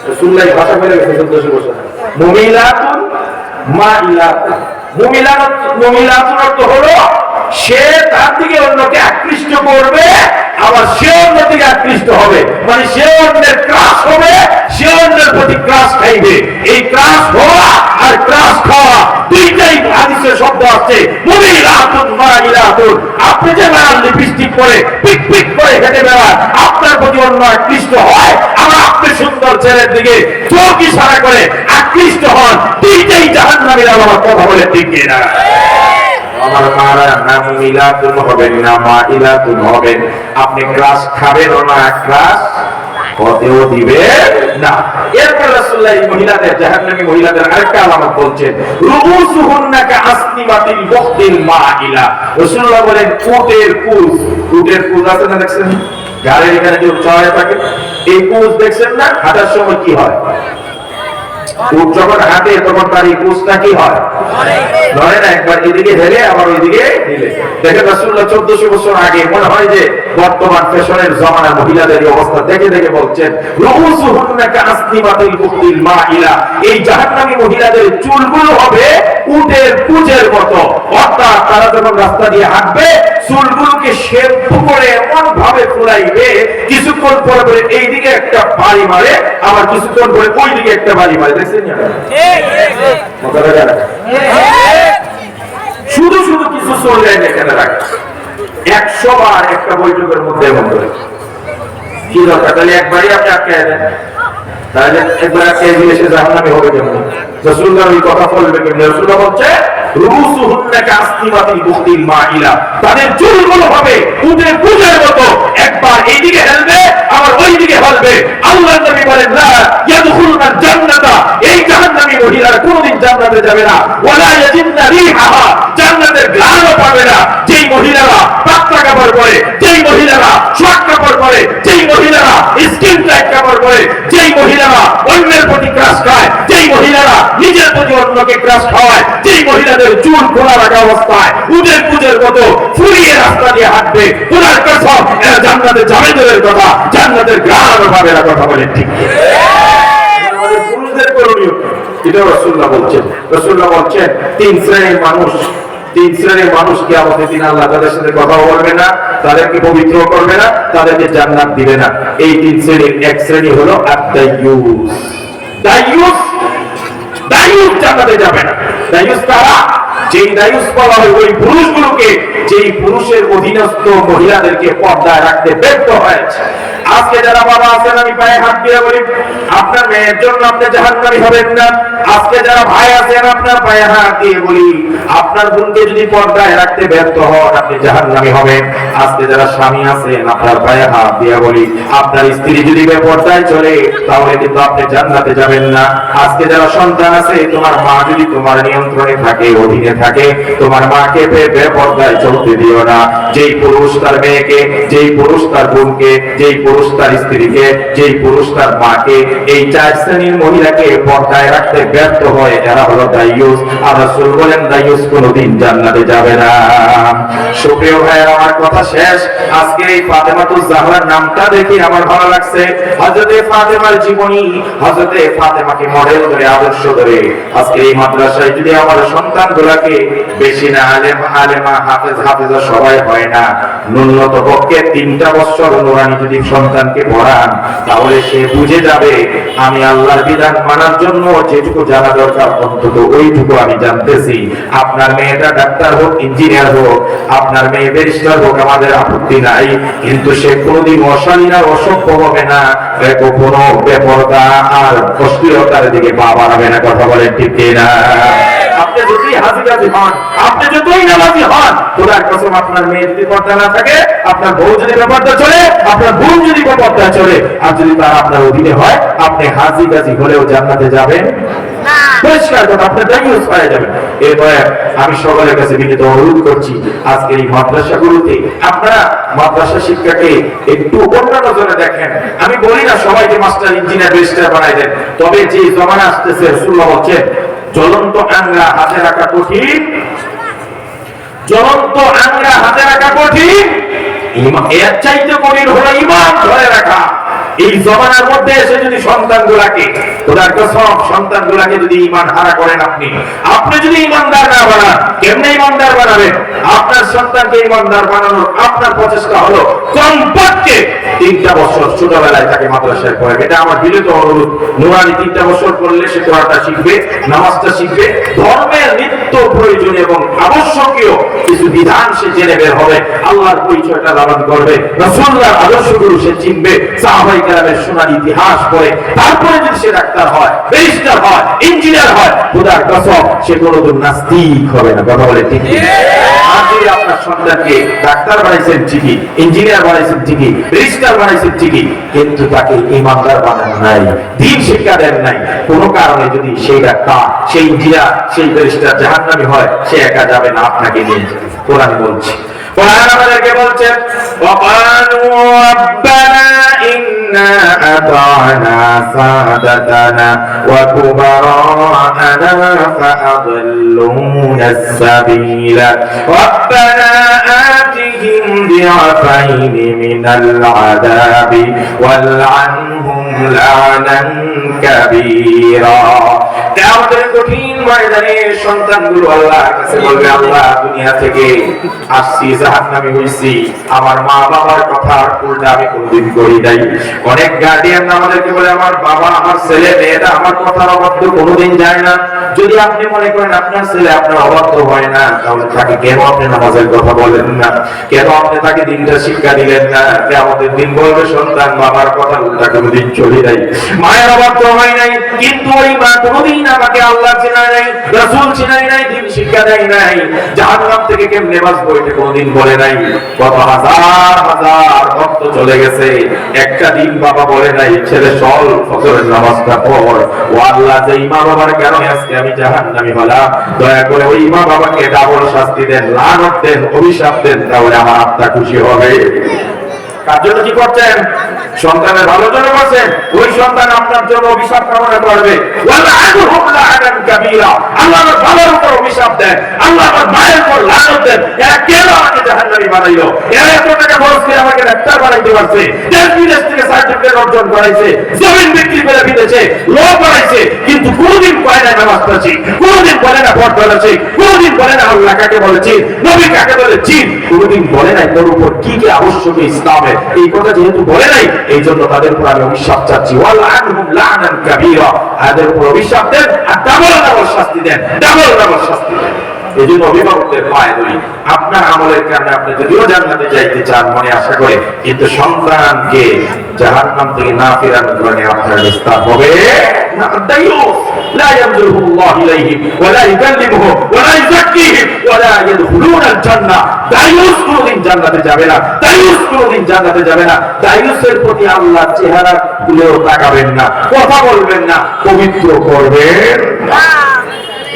রাসূলুল্লাহ ভাষা বলে গেছে 1400 বছর। মুমিলাতুন মাইলাতুন, মুমিলাতুন অর্থ হলো সে তার দিকে অন্যকে আকৃষ্ট করবে, আবার সে অন্যের দিকে আকৃষ্ট হবে, মানে সে অন্যের ক্রাশ হবে, সে অন্যের প্রতি ক্রাশ খাইবে। এই ক্রাশ হওয়া আর ক্রাশ খাওয়া দুইটাই হাদিসে শব্দ আছে। মুমিলাতুন মাইলাতুন, আপনি যে লাল লিপস্টিক পরে পিক পিক করে হেঁটে বেড়ান, আপনার প্রতি অন্য আকৃষ্ট হয়, আবার আপনি সুন্দর ছেলের দিকে চোখ ইশারা করে আকৃষ্ট হন, দুইটাই জাহান্নামীর আমার কথা বলে ঠিক না? আমার মারা না মুমিলাতুন হবেন না মাইলাতুন হবেন, আপনি ক্লাস খাবেন না ক্লাস হতেও দিবেন না। এরপর রাসূলুল্লাহ এই মহিলাদের, জাহান্নামী মহিলাদের আরেকটা আলামত বলছেন, রুউসুহুন্না কাআসনিমাতিল বুখতিল মাইলা। রাসূলুল্লাহ বলেন উটের কুজ, উটের কুজ আছে না দেখছেন, গাড়ির এখানে যে চড়ায় থাকে, এই কুজ দেখছেন না, হাঁটার সময় কি হয়? উট যখন হাঁটে তখন তার এই কুজটা কি হয়? ধরে না, একবার এদিকে হেলে আবার ওইদিকে হিলে। দেখেন রাসূলুল্লাহ 1400 বছর আগে, মনে হয় যে বর্তমান ফ্যাশনের জমানা মহিলাদের এই অবস্থা দেখে দেখে বলছেন, রুউসুহুন্না কাআসনিমাতিল বুখতিল মাইলা, এই জাহান্নামী মহিলাদের চুলগুলো হবে উটের কুজের মতো। অর্থাৎ তারা যখন রাস্তা দিয়ে হাঁটবে, চুলগুলোকে শ্যাম্পু করে এমন ভাবে ফুলাইবে, কিছুক্ষণ পরে পরে এইদিকে একটা বাড়ি মারে, আবার কিছুক্ষণ পরে ওইদিকে একটা বাড়ি মারে। দেখছেন না? শুধু শুধু কিছু চললে এখানে রাখে 100 বার একটা বৈঠকের মধ্যে এমন করে কি দরকার? তাহলে একবারই আপনি আটকে দেন, তাহলে একবার আটকে দিয়ে এসে জাহান্নামী হবে কেমন? রাসূলুল্লাহ ওই কথা বলবে কেমন? রাসূলুল্লাহ বলছে রুউসুহুন্না কাআসনিমাতিল বুখতিল মাইলা, তাদের চুলগুলো হবে উটের কুজের মতো, একবার এইদিকে হেলবে আবার ওইদিকে হেলবে। আল্লাহর নবী বলেন, লা ইয়াদখুলুনাল জান্নাতা, এই জাহান্নামী মহিলারা কোনদিন জান্নাতে যাবে না। ওয়ালা ইয়াজিদনা রিহাহা, জান্নাতের ঘ্রাণও পাবে না। যেই মহিলারা পাতলা কাপড় পরে, যেই মহিলারা শর্ট কাপড় পরে, যেই মহিলারা স্কিন টাইট কাপড় পরে, যেই মহিলারা অন্যের প্রতি ক্রাশ খায়, যেই মহিলারা নিজের প্রতি অন্যকে ক্রাশ খাওয়ায়, যেই মহিলাদের চুল খোলা রাখা অবস্থায় উটের কুজের মতো ফুরিয়ে রাস্তা দিয়ে হাঁটবে, খোলার কসম এরা জান্নাতে যাবে দূরের কথা, জান্নাতের ঘ্রাণও পাবে না। কথা বলেন ঠিক? আমাদের পুরুষদের করণীয় এটা রাসূলুল্লাহ বলছেন। রাসূলুল্লাহ বলছেন তিন শ্রেণীর মানুষ কিয়ামতের দিন আল্লাহ তাদের সাথে কথা বলবে না, তাদেরকে পবিত্র করবে না, তাদেরকে জান্নাত দিবে না। এই তিন শ্রেণীর এক শ্রেণী হলো আদ-দায়ুস। দায়ুস জান্নাতে যাবে না। দায়ুস কারা? যেই দায়ুস বলা হয় ওই পুরুষগুলোকে, যেই পুরুষের অধীনস্থ মহিলাদেরকে পর্দায় রাখতে ব্যর্থ হয়েছে। আজকে যারা বাবা আছেন, আমি পায়ে হাত দিয়ে বলি, আপনার মেয়ের জন্য আপনি জাহান্নামী হবেন না। আজকে যারা ভাই আছেন, আপনার পায়ে হাত দিয়ে বলি, আপনার বোনকে যদি পর্দায় রাখতে ব্যর্থ হন, আপনি জাহান্নামী হবেন। আজকে যারা স্বামী আছেন, আপনার পায়ে হাত দিয়ে বলি, আপনার স্ত্রী যদি বেপর্দায় চলে, তাহলে কিন্তু আপনি জান্নাতে যাবেন না। আজকে যারা সন্তান আছে, তোমার মা যদি তোমার নিয়ন্ত্রণে থাকে, অধীনে থাকে, তোমার মাকে বেপর্দায় চলতে দিও না। যেই পুরুষ তার মেয়েকে, যেই পুরুষ তার বোনকে, যেই পুরুষ তার স্ত্রীকে, যেই পুরুষ তার মাকে, এই চার শ্রেণীর মহিলাকে পর্দায় রাখতে ব্যর্থ হয়, এরা হলো দায়ুস। আর রাসূল বলেন দায়ুস কোনদিন জান্নাতে যাবে না। সুপ্রিয় ভাইরা, আমার কথা শেষ। আজকে এই ফাতেমাতুজ জাহরার নামটা দেখে আমার ভালো লাগছে। হযরতে ফাতেমার জীবনী, হযরতে ফাতেমাকে মডেল ধরে, আদর্শ ধরে আজকে এই মাদ্রাসায় যদি আমার সন্তানগুলোকে, বেশি না আলেম আলেমা হাফেজ হাফেজা সবাই হয় না, ন্যূনতম পক্ষে 3টা বছর নুরানি যদি সন্তানকে পড়ান, তাহলে সে বুঝে যাবে আমি আল্লাহর বিধান মানার জন্য যেটুকু জানা দরকার অন্তত ওইটুকু আমি জানতেছি। আপনার মেয়েটা ডাক্তার হোক, ইঞ্জিনিয়ার হোক, আপনার মেয়ে ব্যারিস্টার হোক, আমাদের আপত্তি নাই, কিন্তু সে কোনোদিন অশালীন আর অসভ্য হবে না, কোনো বেপরদা আর অশ্লীলতার দিকে পা বাড়াবে না। কথা বলেন ঠিক না? আপনি যদি হাজিগাজি হন, আপনি যতই নামাজি হন, খোদার কসম আপনার মেয়ে যদি পর্দা না থাকে, আপনার বউ যদি বেপর্দা চলে, আপনার বোন যদি বেপর্দা চলে, আর যদি তারা আপনার অধীনে হয়, আপনি হাজিগাজি হলেও জান্নাতে যাবেন না। পরিষ্কার কথা, আপনি দায়ুস হয়ে যাবেন। এরপরে আমি সকলের কাছে বিনীত অনুরোধ করছি, আজকের এই মাদ্রাসাগুলোতে আপনারা মাদ্রাসা শিক্ষাকে একটু অন্য নজরে দেখেন। আমি বলি না সবাইকে মাস্টার, ইঞ্জিনিয়ার, ব্যারিস্টার বানাই দেন, তবে যে জমানা আসতেছে, রাসূলুল্লাহ বলেন জ্বলন্ত আঙ্গা হাতে রাখা কঠিন, জ্বলন্ত আঙ্গা হাতে রাখা কঠিন, এর চাইতে কঠিন হলো ঈমান ধরে রাখা। এই জমানার মধ্যে এসে যদি সন্তানগুলাকে, খোদার কসম, সন্তানগুলাকে যদি ঈমান হারা করেন, আপনি যদি ঈমানদার না বানান, কেমনে ঈমানদার বানাবেন? আপনার সন্তানকে ঈমানদার বানানোর আপনার প্রচেষ্টা হলো কমপক্ষে 3টা বছর ছোটবেলায় তাকে মাদ্রাসায় পড়াবে। এটা আমার বিনীত অনুরোধ। নুরানি 3টা বছর করলে সে কোরআনটা শিখবে, নামাজটা শিখবে, ধর্মের নিত্য প্রয়োজনীয় এবং আবশ্যকীয় কিছু বিধান সে জেনে বের হবে, আল্লাহর পরিচয়টা লালন করবে, রাসূলুল্লাহর আদর্শগুলো সে চিনবে, সাহাবায়ে কেরামের সোনার ইতিহাস পড়ে তারপরে যদি সে ডাক্তার হয়, ব্যারিস্টার হয়, ইঞ্জিনিয়ার হয়, খোদার কসম সে কোনোদিন নাস্তিক হবে না। কথা বলে ঠিক? আর যদি আপনার সন্তানকে ডাক্তার বানাইছেন ঠিকই, ইঞ্জিনিয়ার বানাইছেন ঠিকই, ব্যারিস্টার বানাইছেন ঠিকই, কিন্তু তাকে ঈমানদার বানানো নাই, দ্বীন শিক্ষা দেন নাই, কোনো কারণে যদি সেই ডাক্তার, সেই ইঞ্জিনিয়ার, সেই ব্যারিস্টার জাহান্নামী হয়, সে একা যাবে না, আপনাকে নিয়ে যাবে। কোরআন বলছে, কোরআন আমাদেরকে বলছে, ওয়াকালু রাব্বানা ইন্না আতা'না সাদাতানা ওয়া কুবারা'ানা ফাআদাল্লুনা আস-সাবিলা রাব্বানা আতিহিম বি'াফাইনি মিনাল আযাবি ওয়াল'আনহুম লা'নান কাবীরা। কিয়ামতের কঠিন ময়দানে সন্তানগুলো আল্লাহর কাছে বলবে, আল্লাহ, দুনিয়া থেকে আসছি, জাহান্নামী হইছি, আমার মা বাবার কথার উল্টা আমি কোনদিন করি নাই। অনেক গার্ডিয়ান আমাদেরকে বলে, আমার বাবা, আমার ছেলে মেয়েরা আমার কথার অবাধ্য কোনোদিন যায় না। যদি আপনি মনে করেন আপনার ছেলে আপনার অবাধ্য হয় না, তাহলে তাকে কেন আপনি নামাজের কথা বলেন না? কেন আপনি তাকে দিনটা শিক্ষা দিলেন না? কিয়ামতের দিন বলবে, সন্তান বাবার কথা উল্টা কোনোদিন চলি নাই, মায়ের অবাধ্য হয় নাই, কিন্তু ওই মা কোনোদিন আমাকে আল্লাহ চেনায় নাই, রাসূল চেনায় নাই, দিন শিক্ষা দেয় নাই, জাহান্নাম থেকে কেমনে বাঁচবো এটা কোনোদিন বলে নাই। কত হাজার হাজার ভক্ত চলে গেছে, একটা দিন বাবা বলে নাই, ছেলে চল ফজরের নামাজটা পড়। ও আল্লাহ, যে মা বাবার কারণে আজকে আমি জাহান্নামী হলাম, দয়া করে ওই মা বাবাকে ডাবল শাস্তি দেন, লানত দেন, অভিশাপ দেন, তাহলে আমার আত্মা খুশি হবে। কার জন্য কি করছেন? সন্তানের ভালো জন্য করছেন। ওই সন্তান আপনার জন্য অভিশাপ কামনা করবে, ওয়ালা'আনহুম লা'নান কাবীরা। আল্লাহর ভালোর উপর অভিশাপ দেন, আল্লাহর মায়ের উপর লানত দেন। এরা কেন আমাকে জাহান্নামী বানাইলো? এরা এত টাকা খরচ করে আমাকে ডাক্তার বানাইতে পারছে, দেশ বিদেশ থেকে সার্টিফিকেট অর্জন করাইছে, জমিন বিক্রি করে বিদেশে ল করাইছে, কিন্তু কোনদিন বলে না নামাজ পড়ছি, কোনদিন বলে না পর্দা আছে, কোনদিন বলে না আল্লাহ কাকে বলেছি, নবী কাকে বলেছি, কোনদিন বলে নাই তোর উপর কি কি আবশ্যক ইসলামে। এই কথা যেহেতু বলে নাই, এই জন্য তাদের উপর আমি অভিশাপ চাচ্ছি, ওয়াল'আনহুম লা'নান কাবীরা। তাদের উপর অভিশাপ দেন আর ডাবল ডাবল শাস্তি দেন, ডাবল ডাবল শাস্তি দেন। এই জন্য অভিভাবকদের পায়ে ধরি, আপনার আমলের কারণে আপনি যদিও জান্নাতে যাইতে চান মনে আশা করে, কিন্তু সন্তানকে জাহান্নাম থেকে না ফেরানোর কারণে আপনার নিস্তার হবে না। দায়ুস লা ইয়ানজুরুল্লাহু ইলাইহিম ওয়া লা ইউকাল্লিমুহুম ওয়া লা ইউযাক্কিহিম ওয়া লা ইয়াদখুলুনাল জান্নাহ। দায়ুস কোনদিন জান্নাতে যাবে না, দায়ুস কোনদিন জান্নাতে যাবে না। দায়ুসের প্রতি আল্লাহ চেহারা খুলেও তাকাবেন না, কথা বলবেন না, পবিত্র করবেন না।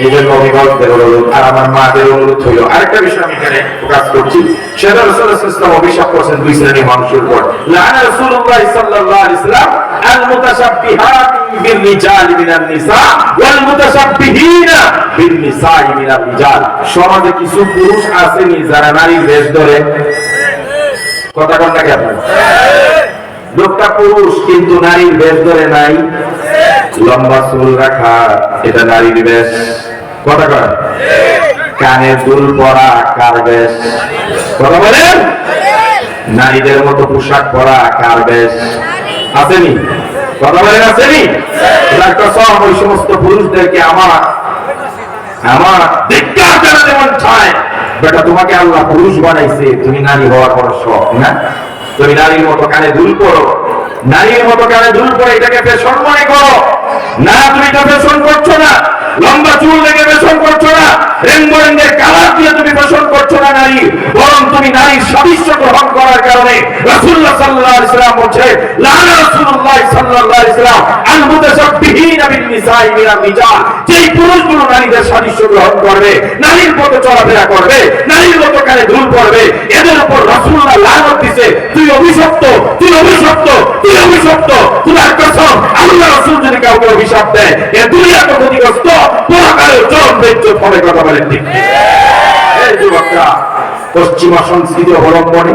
এই জন্য অভিভাবকদের অনুরোধ আর আমার মাদের অনুরোধ হইল, আরেকটা বিষয় আমি এখানে প্রকাশ করছি, সেটা রাসূলুল্লাহ সাল্লাল্লাহু আলাইহি ওয়াসাল্লাম অভিশাপ করেছেন দুই শ্রেণীর মানুষের উপর। লাআনা রাসূলুল্লাহ সাল্লাল্লাহু আলাইহি ওয়াসাল্লাম আল মুতাশাব্বিহাত বির রিজাল মিনান নিসা ওয়াল মুতাশাব্বিহিনা বিন নিসা মিনার রিজাল। সমাজে কিছু পুরুষ আসেনি যারা নারীর বেশ ধরে, কথা কোনটা কি আপনার? লোকটা পুরুষ কিন্তু নারীর বেশ ধরে নাই, লম্বা চুল রাখা, এটা নারীর বেশ। কথা কয়? কানে দুল পরা কার বেশ? কথা বলেন? নারীদের মতো পোশাক পরা কার বেশ? আসেনি? কথা বলেন, আসেনি? ওই সমস্ত পুরুষদেরকে আমার ধিক্কার জানাতে মন চায়। বেটা, তোমাকে আল্লাহ পুরুষ বানাইছে, তুমি নারী হওয়ার বড় শখ না? তুমি নারীর মতো কানে দুল পরো, নারীর মতো কানে দুল পরে এটাকে ফ্যাশন মনে করো না। তুমি এটা ফ্যাশন করছো না, লম্বা চুল রেখে ফ্যাশন করছো না, রেনবো রঙের কালার দিয়ে তুমি ফ্যাশন করছো না নারী, বরং তুমি নারীর সাদৃশ্য গ্রহণ করার কারণে রাসূলুল্লাহ সাল্লাল্লাহু আলাইহি ওয়াসাল্লাম বলেন, লাআনা রাসূলুল্লাহ সাল্লাল্লাহু আলাইহি ওয়াসাল্লাম আল মুতাশাব্বিহিনা বিন নিসাই মিনার রিজাল। যেই পুরুষগুলো নারীদের সাদৃশ্য গ্রহণ করবে, নারীর মতো চলাফেরা করবে, নারীর মতো কানে দুল পরবে, এদের উপর রাসূলুল্লাহ লানত দিয়েছে, তুই অভিশপ্ত, তুই অভিশপ্ত, তুই অভিশপ্ত। খোদার কসম, আল্লাহ রাসূল যদি কাউকে অভিশাপ দেয়, এ দুনিয়া তো ক্ষতিগ্রস্ত, পরকালে চরম বেজ্জত হবে। কথা বলেন ঠিক? এই যুবকরা, পশ্চিমা সংস্কৃতি অবলম্বনে,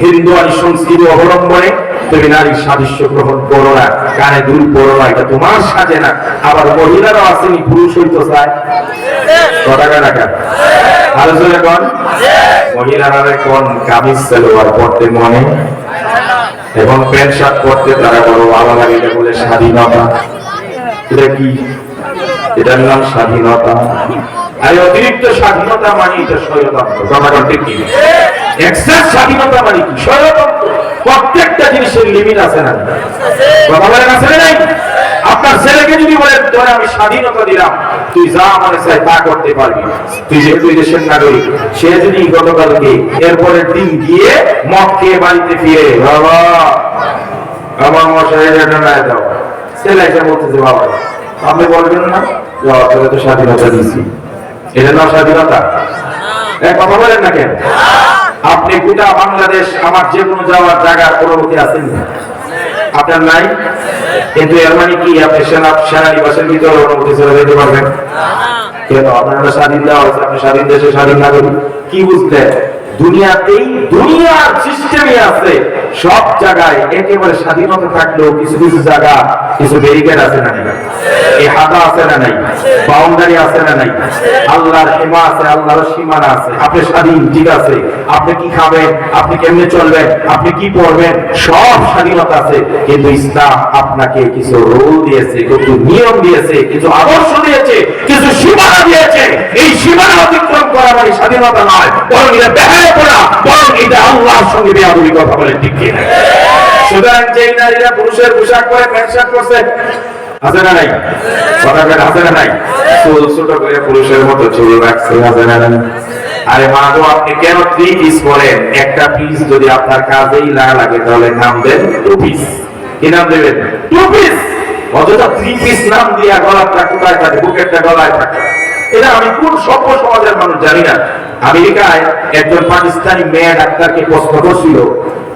হিন্দুয়ানি সংস্কৃতি অবলম্বনে তুমি নারীর সাদৃশ্য গ্রহণ করো না, কানে দুল পড়ো না, এটা তোমার সাজে না। আবার মহিলারাও আসেনি, পুরুষ হইতো চায় কথা টাকা আলোচনা কর। মহিলারা কোন কামিজ সালোয়ার পড়তে মনে এবং প্যান্ট শার্ট পড়তে তারা বড় ভালো লাগে, এটা বলে স্বাধীনতা। এটা কি? এটার নাম স্বাধীনতা। আর অতিরিক্ত স্বাধীনতা মানে এটা স্বৈরতন্ত্র। কথা ঠিক কি? এক্সেস স্বাধীনতা মানে কি? স্বৈরতন্ত্র। প্রত্যেকটা জিনিসের লিমিট আছে না? কথা বলেন আছে না? আপনার ছেলেকে যদি বলেন তোরে আমি স্বাধীনতা দিলাম, তুই যা মনে চাই তা করতে পারবি, তুই যেহেতু দেশের নাগরিক, সে যদি গতকালকে এরপরের দিন গিয়ে মদ খেয়ে বাড়িতে ফিরে বাবা আমার মশাই রায় দাও, ছেলে এসে বলতেছে বাবা, আপনি বলবেন না তোরা তো স্বাধীনতা দিচ্ছি, এটা না স্বাধীনতা? কথা বলেন না কেন? আপনি গোটা বাংলাদেশ আমার যে কোনো যাওয়ার জায়গার অনুমতি আছেন আপনার নাই, কিন্তু এর মানে কি আপনি সেনানিবাসের ভিতরে অনুমতি চলে যেতে পারবেন? কেন? আপনার স্বাধীন দেওয়া হয়েছে, আপনি স্বাধীন দেশে স্বাধীন নাগরিক। কি বুঝলেন? দুনিয়াতেই দুনিয়ার সিস্টেমে আছে সব জায়গায় একেবারে স্বাধীনতা থাকলেও কিছু কিছু জায়গা কিছু ব্যারিকেড আছে না নাই, এই হাতা আছে না নাই, বাউন্ডারি আছে না নাই, আল্লাহর সীমা আছে, আল্লাহর সীমানা আছে। আপনি স্বাধীন, ঠিক আছে, আপনি কি খাবেন, আপনি কেমনে চলবেন, আপনি কি পড়বেন, সব স্বাধীনতা আছে। কিন্তু ইসলাম আপনাকে কিছু রুল দিয়েছে, কিছু নিয়ম দিয়েছে, কিছু আদর্শ দিয়েছে, কিছু সীমানা দিয়েছে। এই সীমানা অতিক্রম করা মানে স্বাধীনতা নয়, বরং এটা বেহায়া করা, বরং এটা আল্লাহর সঙ্গে বেয়াদবি। কথা বলে ঠিক কি না? সুতরাং যেই নারীরা পুরুষের পোশাক পরে প্যান্ট শার্ট পরছে আছে না নাই? কথা বলেন আছে না নাই? চুল ছোট করে পুরুষের মতো চুল রাখছে আছে না নাই? আরে মা গো, আপনি কেন 3 পিস পরেন? একটা পিস যদি আপনার কাজেই না লাগে তাহলে নাম দেন 2 পিস। কি নাম দেবেন? 2 পিস। অযথা 3 পিস নাম দিয়া গলাটা কোথায় থাকে, বুকেরটা গলায় থাকে। এটা আমি কোন সভ্য সমাজের মানুষ জানি না। আমেরিকায় একজন পাকিস্তানি মেয়ে ডাক্তারকে প্রশ্ন করছিল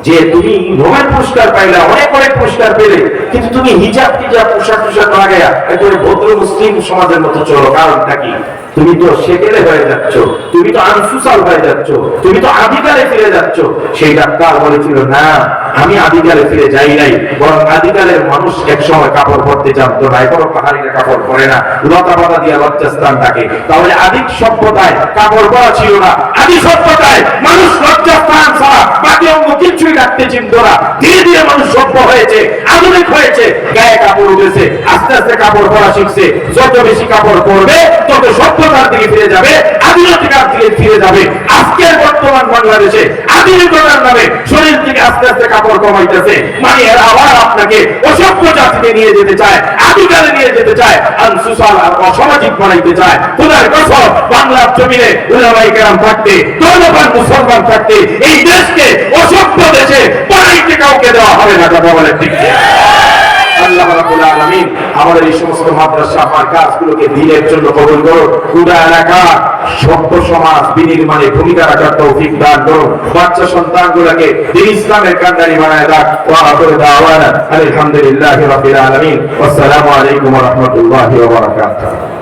যে তুমি নোবেল পুরস্কার পাইলা, অনেক অনেক পুরস্কার পেলে, কিন্তু তুমি হিজাব টিজাব পোশাক টোশাক লাগাইয়া একেবারে ভদ্র মুসলিম সমাজের মতো চলো, কারণটা কি? তুমি তো সেকেলে হয়ে যাচ্ছ, তুমি তো আনসুসাল হয়ে যাচ্ছ, তুমি তো আদিকালে ফিরে যাচ্ছ। সেই ডাক্তার বলেছিল না, আমি আদিকালে ফিরে যাই নাই, বরং আদিকালের মানুষ এক সময় কাপড় পরতে জানতো না, এখন পাহাড়িরা কাপড় পরে না, লতা পাতা দিয়ে লজ্জাস্থান থাকে। তাহলে আদিক সভ্যতায় কাপড় পরা ছিল না, আদি সভ্যতায় মানুষ লজ্জাস্থান ছাড়া বাকি অঙ্গ কিছুই রাখতে চিনত না। ধীরে ধীরে মানুষ সভ্য হয়েছে, আধুনিক হয়েছে, গায়ে কাপড় উঠেছে, আস্তে আস্তে কাপড় পরা শিখছে। যত বেশি কাপড় পরবে তত সভ্যতার দিকে ফিরে যাবে, আধুনিকতার দিকে ফিরে যাবে। আজকের বর্তমান বাংলাদেশে আধুনিকতার নামে শরীর থেকে আস্তে আস্তে কাপড় কমাইতেছে, মানে এরা আবার আপনাকে অসভ্য জাতিতে নিয়ে যেতে চায়, আদিকালে নিয়ে যেতে চায়, আনসুসাল আর অসামাজিক বানাইতে চায়। খোদার কসম, বাংলার জমিনে উলামায়ে কেরাম থাকতে, ধর্মপ্রাণ মুসলমান থাকতে এই দেশকে অসভ্য দেশে বানাইতে কাউকে দেওয়া হবে না। কথা বলে ঠিক না? আল্লাহ রাব্বুল আলামিন আমাদের এই সমস্ত মাদ্রাসা মার্কাজগুলোকে দ্বীনের জন্য কবুল করুন। পুরো এলাকা সভ্য সমাজ বিনির্মাণে ভূমিকা রাখার তৌফিক দান করুন। বাচ্চা সন্তানগুলোকে দ্বীন ইসলামের কান্ডারি বানায় রাখ। ওয়া আখিরু দাওয়ানা আলহামদুলিল্লাহি রাব্বিল আলামিন। ওয়াসসালামু আলাইকুম ওয়া রাহমাতুল্লাহি ওয়া বারাকাতুহু।